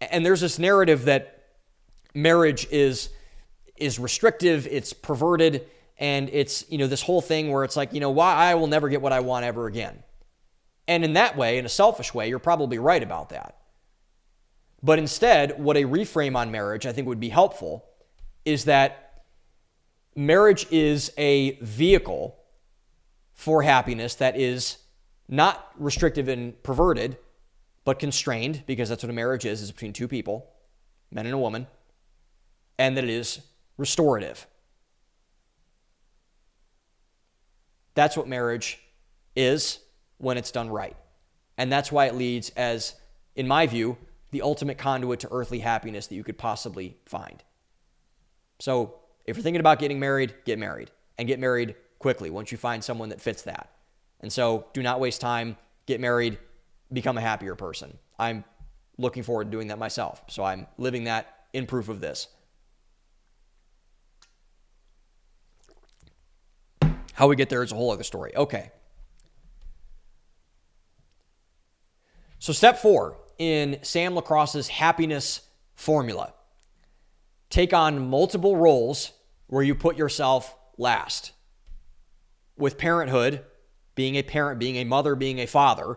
And there's this narrative that marriage is restrictive, it's perverted, and it's, this whole thing where it's like, why I will never get what I want ever again. And in that way, in a selfish way, you're probably right about that. But instead, what a reframe on marriage I think would be helpful is that marriage is a vehicle for happiness that is not restrictive and perverted, but constrained, because that's what a marriage is between two people, men and a woman, and that it is restorative. That's what marriage is when it's done right. And that's why it leads as, in my view, the ultimate conduit to earthly happiness that you could possibly find. So if you're thinking about getting married, get married. And get married quickly once you find someone that fits that. And so do not waste time, get married, become a happier person. I'm looking forward to doing that myself. So I'm living that in proof of this. How we get there is a whole other story. Okay. So step 4 in Sam Lacrosse's happiness formula. Take on multiple roles where you put yourself last. With parenthood, being a parent, being a mother, being a father,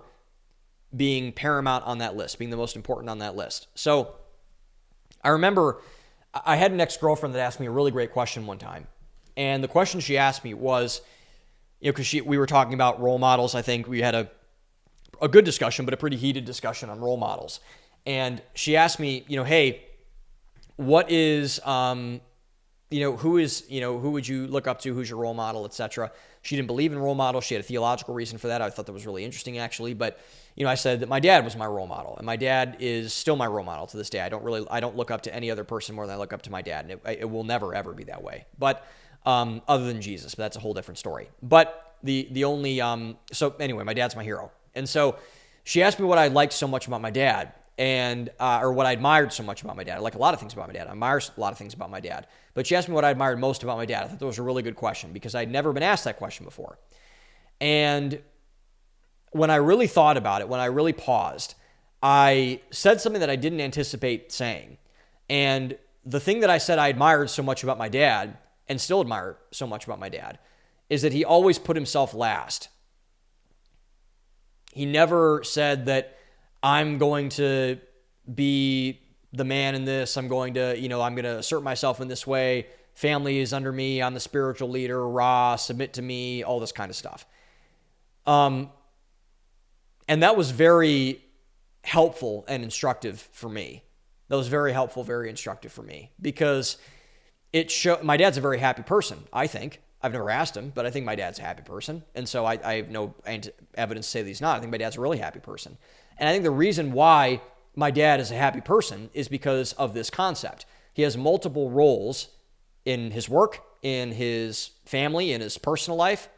being paramount on that list, being the most important on that list. So I remember I had an ex-girlfriend that asked me a really great question one time. And the question she asked me was, because we were talking about role models. I think we had a good discussion, but a pretty heated discussion on role models. And she asked me, hey, what is, who would you look up to? Who's your role model, etc. She didn't believe in role models. She had a theological reason for that. I thought that was really interesting, actually. But, I said that my dad was my role model, and my dad is still my role model to this day. I don't look up to any other person more than I look up to my dad, and it will never, ever be that way. But, other than Jesus, but that's a whole different story. But the only, so anyway, my dad's my hero. And so she asked me what I liked so much about my dad, and or what I admired so much about my dad. I like a lot of things about my dad. I admire a lot of things about my dad. But she asked me what I admired most about my dad. I thought that was a really good question because I'd never been asked that question before. And when I really thought about it, when I really paused, I said something that I didn't anticipate saying. And the thing that I said I admired so much about my dad, and still admire so much about my dad, is that he always put himself last. He never said that I'm going to be the man in this. I'm going to assert myself in this way. Family is under me. I'm the spiritual leader. Submit to me, all this kind of stuff. And that was very helpful and instructive for me. That was very helpful, very instructive for me because it showed my dad's a very happy person, I think. I've never asked him, but I think my dad's a happy person. And so I have no evidence to say that he's not. I think my dad's a really happy person. And I think the reason why my dad is a happy person is because of this concept. He has multiple roles in his work, in his family, in his personal life,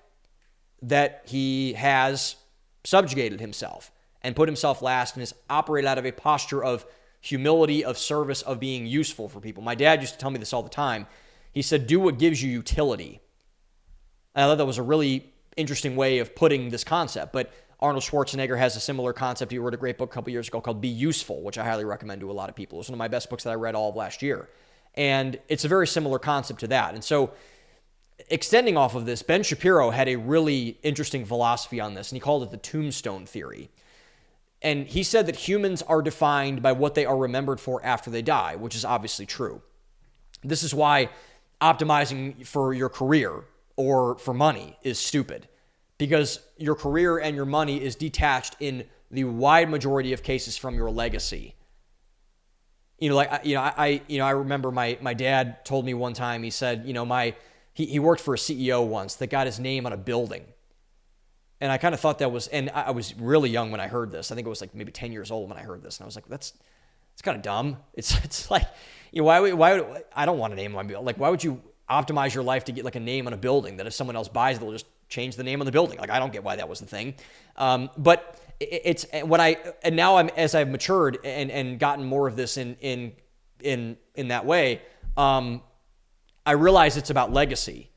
that he has subjugated himself and put himself last and has operated out of a posture of humility, of service, of being useful for people. My dad used to tell me this all the time. He said, do what gives you utility. And I thought that was a really interesting way of putting this concept. But Arnold Schwarzenegger has a similar concept. He wrote a great book a couple years ago called Be Useful, which I highly recommend to a lot of people. It was one of my best books that I read all of last year. And it's a very similar concept to that. And so extending off of this, Ben Shapiro had a really interesting philosophy on this, and he called it the tombstone theory. And he said that humans are defined by what they are remembered for after they die, which is obviously true. This is why optimizing for your career or for money is stupid, because your career and your money is detached in the wide majority of cases from your legacy. I remember my dad told me one time, he said, he worked for a CEO once that got his name on a building. And I kind of thought that was, and I was really young when I heard this. I think it was like maybe 10 years old when I heard this. And I was like, it's kind of dumb. It's like, why would, I don't want a name on my building. Like, why would you optimize your life to get like a name on a building that if someone else buys it, they'll just change the name on the building? Like, I don't get why that was the thing. But it's now as I've matured and gotten more of this in that way, I realize it's about legacy.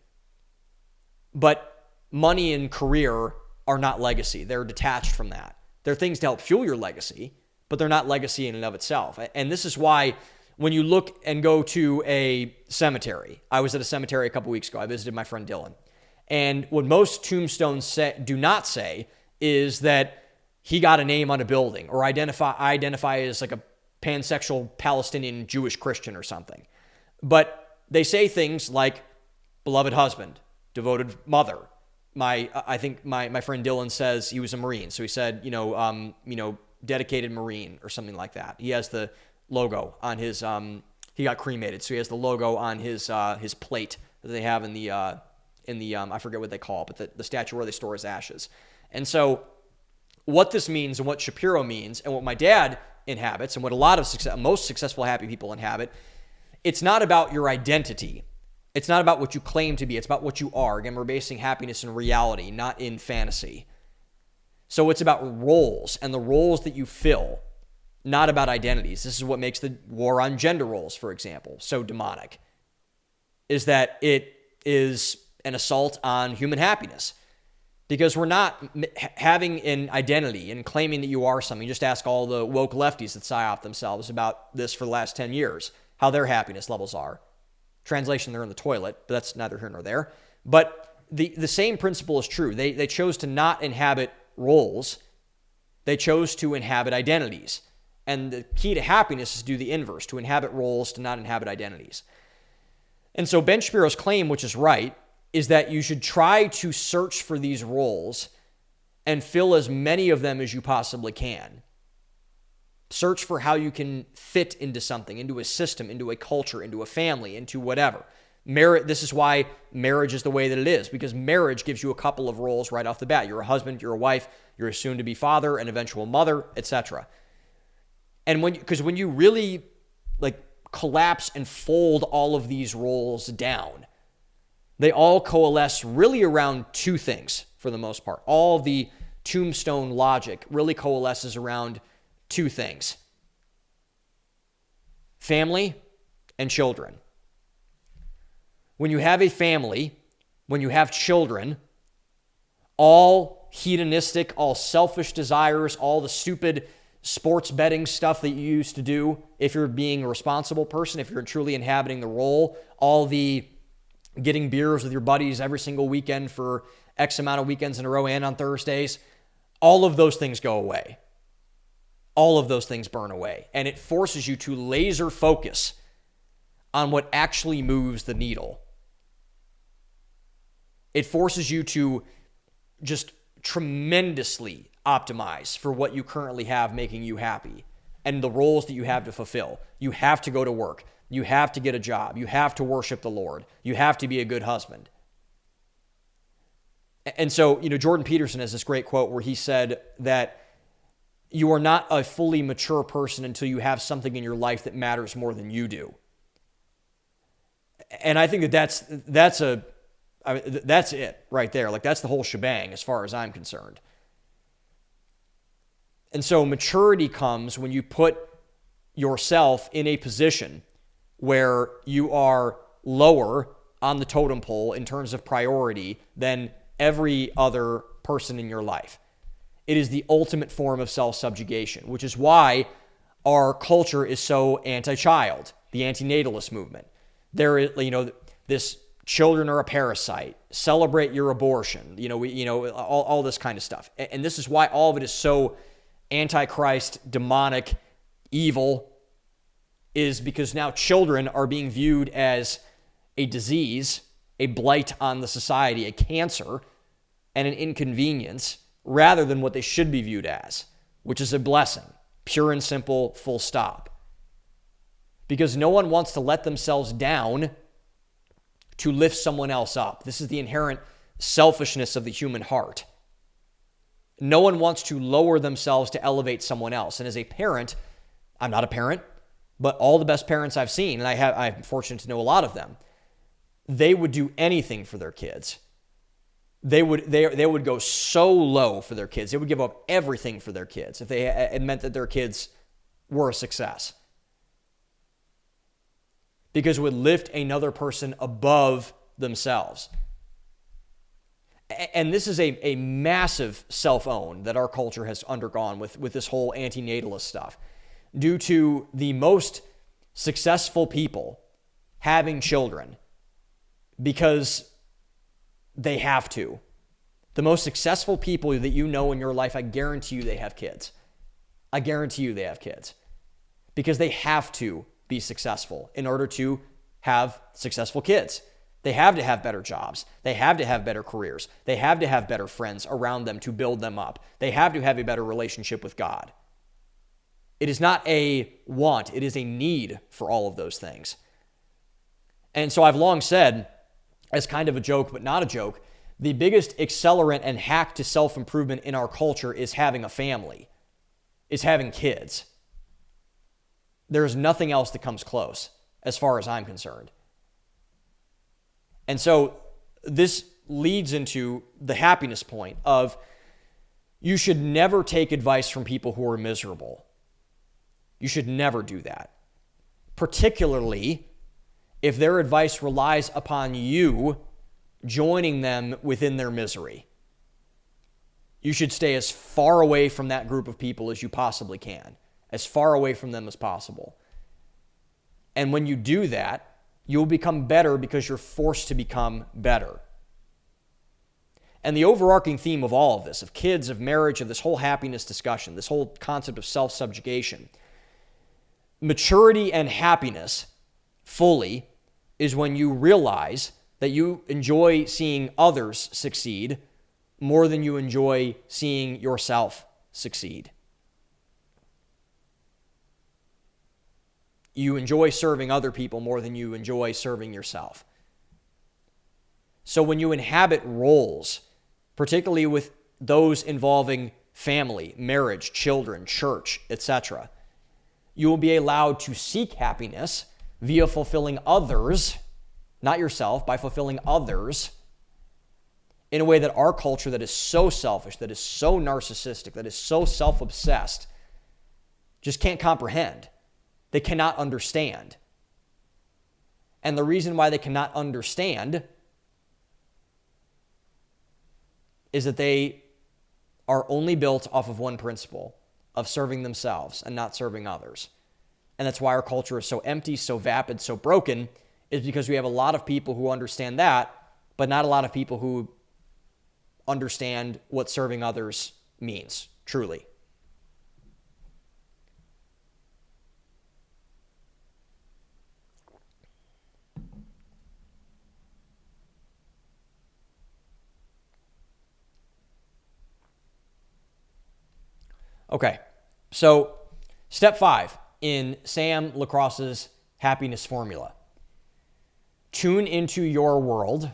But money and career are not legacy. They're detached from that. They're things to help fuel your legacy, but they're not legacy in and of itself. And this is why when you look and go to a cemetery, I was at a cemetery a couple weeks ago. I visited my friend Dylan. And what most tombstones do not say is that he got a name on a building or identify as like a pansexual Palestinian Jewish Christian or something. But they say things like beloved husband, devoted mother. I think my friend Dylan says he was a Marine. So he said, dedicated Marine or something like that. He has the logo on his, he got cremated. So he has the logo on his plate that they have in the I forget what they call it, but the statue where they store his ashes. And so what this means and what Shapiro means and what my dad inhabits and what a lot of most successful happy people inhabit, it's not about your identity. It's not about what you claim to be. It's about what you are. Again, we're basing happiness in reality, not in fantasy. So it's about roles and the roles that you fill, not about identities. This is what makes the war on gender roles, for example, so demonic, is that it is an assault on human happiness. Because we're not having an identity and claiming that you are something. Just ask all the woke lefties that psyop themselves about this for the last 10 years, how their happiness levels are. Translation, they're in the toilet, but that's neither here nor there. But the same principle is true. They chose to not inhabit roles. They chose to inhabit identities. And the key to happiness is to do the inverse, to inhabit roles, to not inhabit identities. And so Ben Shapiro's claim, which is right, is that you should try to search for these roles and fill as many of them as you possibly can. Search for how you can fit into something, into a system, into a culture, into a family, into whatever. This is why marriage is the way that it is, because marriage gives you a couple of roles right off the bat. You're a husband, you're a wife, you're a soon-to-be father, an eventual mother, etc. And when you really collapse and fold all of these roles down, they all coalesce really around two things for the most part. All the tombstone logic really coalesces around two things: family and children. When you have a family, when you have children, all hedonistic, all selfish desires, all the stupid sports betting stuff that you used to do if you're being a responsible person, if you're truly inhabiting the role, all the getting beers with your buddies every single weekend for X amount of weekends in a row and on Thursdays, all of those things go away. All of those things burn away. And it forces you to laser focus on what actually moves the needle. It forces you to just tremendously optimize for what you currently have making you happy and the roles that you have to fulfill. You have to go to work. You have to get a job. You have to worship the Lord. You have to be a good husband. And so, Jordan Peterson has this great quote where he said that you are not a fully mature person until you have something in your life that matters more than you do. And I think that's it right there. That's the whole shebang as far as I'm concerned. And so maturity comes when you put yourself in a position where you are lower on the totem pole in terms of priority than every other person in your life. It is the ultimate form of self-subjugation, which is why our culture is so anti-child, the antinatalist movement. There is, this children are a parasite, celebrate your abortion, all this kind of stuff. And this is why all of it is so antichrist, demonic, evil, is because now children are being viewed as a disease, a blight on the society, a cancer, and an inconvenience, rather than what they should be viewed as, which is a blessing, pure and simple, full stop. Because no one wants to let themselves down to lift someone else up. This is the inherent selfishness of the human heart. No one wants to lower themselves to elevate someone else. And as a parent, I'm not a parent, but all the best parents I've seen, and I'm fortunate to know a lot of them, they would do anything for their kids. They would go so low for their kids. They would give up everything for their kids if it meant that their kids were a success. Because it would lift another person above themselves. And this is a massive self-own that our culture has undergone with this whole antinatalist stuff, due to the most successful people having children because they have to. The most successful people that you know in your life, I guarantee you they have kids. I guarantee you they have kids because they have to be successful in order to have successful kids. They have to have better jobs. They have to have better careers. They have to have better friends around them to build them up. They have to have a better relationship with God. It is not a want. It is a need for all of those things. And so I've long said, as kind of a joke, but not a joke, the biggest accelerant and hack to self-improvement in our culture is having a family, is having kids. There's nothing else that comes close, as far as I'm concerned. And so this leads into the happiness point of you should never take advice from people who are miserable. You should never do that, particularly if their advice relies upon you joining them within their misery. You should stay as far away from that group of people as you possibly can, as far away from them as possible. And when you do that, you'll become better because you're forced to become better. And the overarching theme of all of this, of kids, of marriage, of this whole happiness discussion, this whole concept of self-subjugation, maturity and happiness fully is when you realize that you enjoy seeing others succeed more than you enjoy seeing yourself succeed. You enjoy serving other people more than you enjoy serving yourself. So when you inhabit roles, particularly with those involving family, marriage, children, church, etc., you will be allowed to seek happiness via fulfilling others, not yourself, by fulfilling others in a way that our culture that is so selfish, that is so narcissistic, that is so self-obsessed, just can't comprehend. They cannot understand. And the reason why they cannot understand is that they are only built off of one principle of serving themselves and not serving others. And that's why our culture is so empty, so vapid, so broken, is because we have a lot of people who understand that, but not a lot of people who understand what serving others means, truly. Okay, so step 5 in Sam Lacrosse's happiness formula. Tune into your world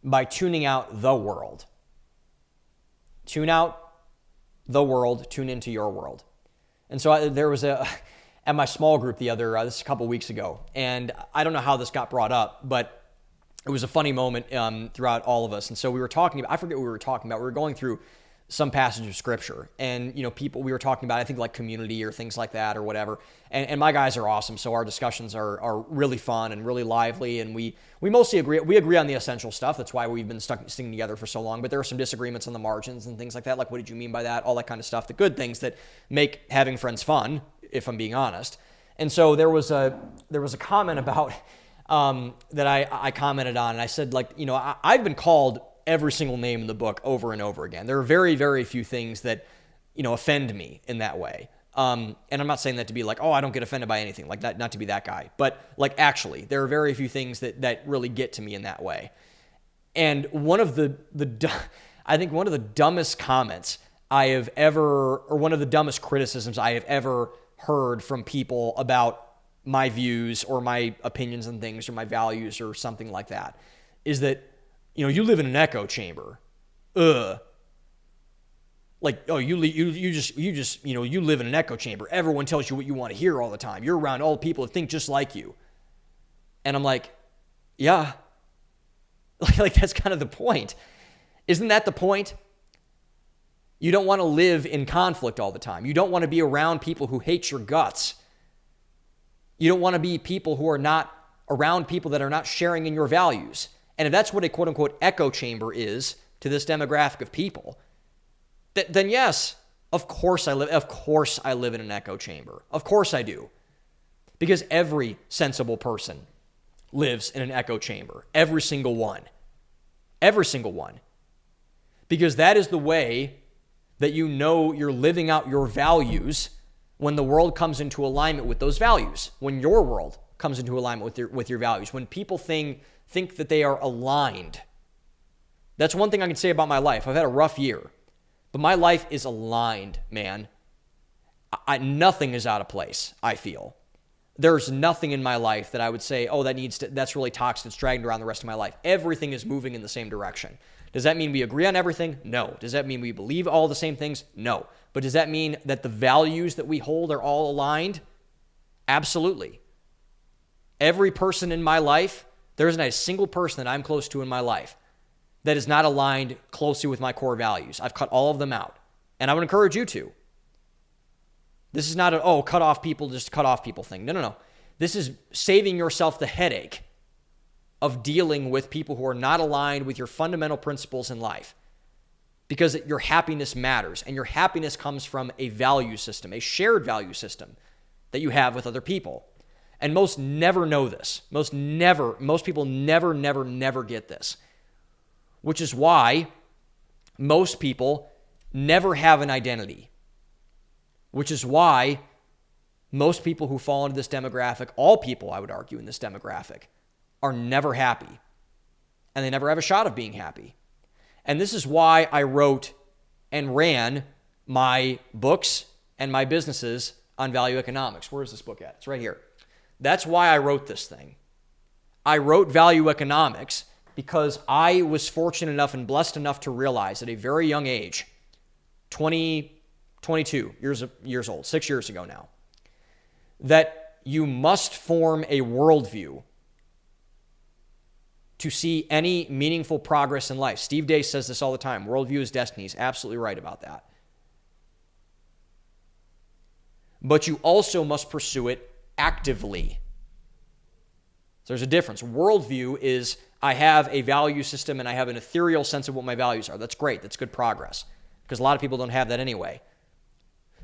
by tuning out the world. Tune out the world, tune into your world. And so there was at my small group this is a couple weeks ago, and I don't know how this got brought up, but it was a funny moment throughout all of us. And so we were talking about, I forget what we were talking about. We were going through some passage of scripture, and we were talking about, I think, like community or things like that or whatever, and my guys are awesome, so our discussions are really fun and really lively, and we mostly agree on the essential stuff. That's why we've been sticking together for so long, but there are some disagreements on the margins and things like that, like what did you mean by that, all that kind of stuff, the good things that make having friends fun, if I'm being honest. And so there was a comment about that I commented on, and I said, I've been called every single name in the book over and over again. There are very, very few things that, offend me in that way. And I'm not saying that to be like, oh, I don't get offended by anything, like that, not to be that guy. But actually, there are very few things that really get to me in that way. And I think one of the dumbest comments I have ever, or one of the dumbest criticisms I have ever heard from people about my views or my opinions and things or my values or something like that is that, you live in an echo chamber. You live in an echo chamber. Everyone tells you what you want to hear all the time. You're around all the people that think just like you. And I'm like, yeah. That's kind of the point. Isn't that the point? You don't want to live in conflict all the time. You don't want to be around people who hate your guts. You don't want to be people who are not around people that are not sharing in your values. And if that's what a quote-unquote echo chamber is to this demographic of people, then yes, of course I live in an echo chamber. Of course I do. Because every sensible person lives in an echo chamber. Every single one. Every single one. Because that is the way that you know you're living out your values when the world comes into alignment with those values. When your world comes into alignment with your values. When people think that they are aligned. That's one thing I can say about my life. I've had a rough year. But my life is aligned, man. Nothing is out of place, I feel. There's nothing in my life that I would say, oh, that's really toxic, it's dragging around the rest of my life. Everything is moving in the same direction. Does that mean we agree on everything? No. Does that mean we believe all the same things? No. But does that mean that the values that we hold are all aligned? Absolutely. Every person in my life, there isn't a single person that I'm close to in my life that is not aligned closely with my core values. I've cut all of them out. And I would encourage you to. This is not cut off people thing. No. This is saving yourself the headache of dealing with people who are not aligned with your fundamental principles in life. Because your happiness matters. And your happiness comes from a value system, a shared value system that you have with other people. And most never know this. Most people never get this. Which is why most people never have an identity. Which is why most people who fall into this demographic, all people I would argue in this demographic, are never happy. And they never have a shot of being happy. And this is why I wrote and ran my books and my businesses on value economics. Where is this book at? It's right here. That's why I wrote this thing. I wrote value economics because I was fortunate enough and blessed enough to realize at a very young age, 22 years old, 6 years ago now, that you must form a worldview to see any meaningful progress in life. Steve Day says this all the time. Worldview is destiny. He's absolutely right about that. But you also must pursue it actively. So there's a difference. Worldview is I have a value system and I have an ethereal sense of what my values are. That's great. That's good progress because a lot of people don't have that anyway.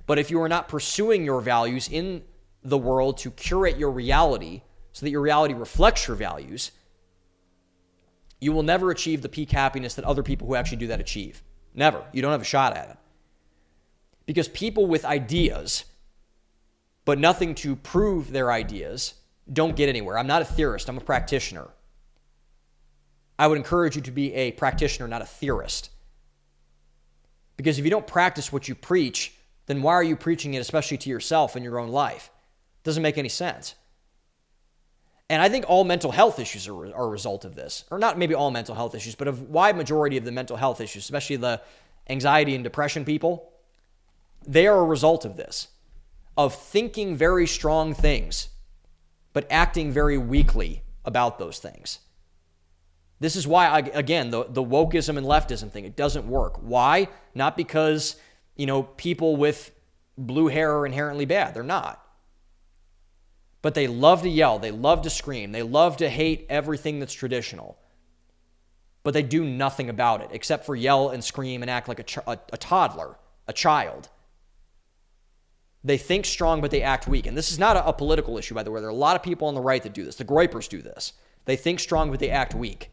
But if you are not pursuing your values in the world to curate your reality so that your reality reflects your values, you will never achieve the peak happiness that other people who actually do that achieve. Never. You don't have a shot at it. Because people with ideas, but nothing to prove their ideas, don't get anywhere. I'm not a theorist. I'm a practitioner. I would encourage you to be a practitioner, not a theorist. Because if you don't practice what you preach, then why are you preaching it, especially to yourself in your own life? It doesn't make any sense. And I think all mental health issues are a result of this. Or not maybe all mental health issues, but a wide majority of the mental health issues, especially the anxiety and depression people, they are a result of this. Of thinking very strong things, but acting very weakly about those things. This is why, again, the wokeism and leftism thing, it doesn't work. Why? Not because, people with blue hair are inherently bad. They're not. But they love to yell. They love to scream. They love to hate everything that's traditional. But they do nothing about it except for yell and scream and act like a toddler, a child. They think strong, but they act weak. And this is not a political issue, by the way. There are a lot of people on the right that do this. The Groypers do this. They think strong, but they act weak.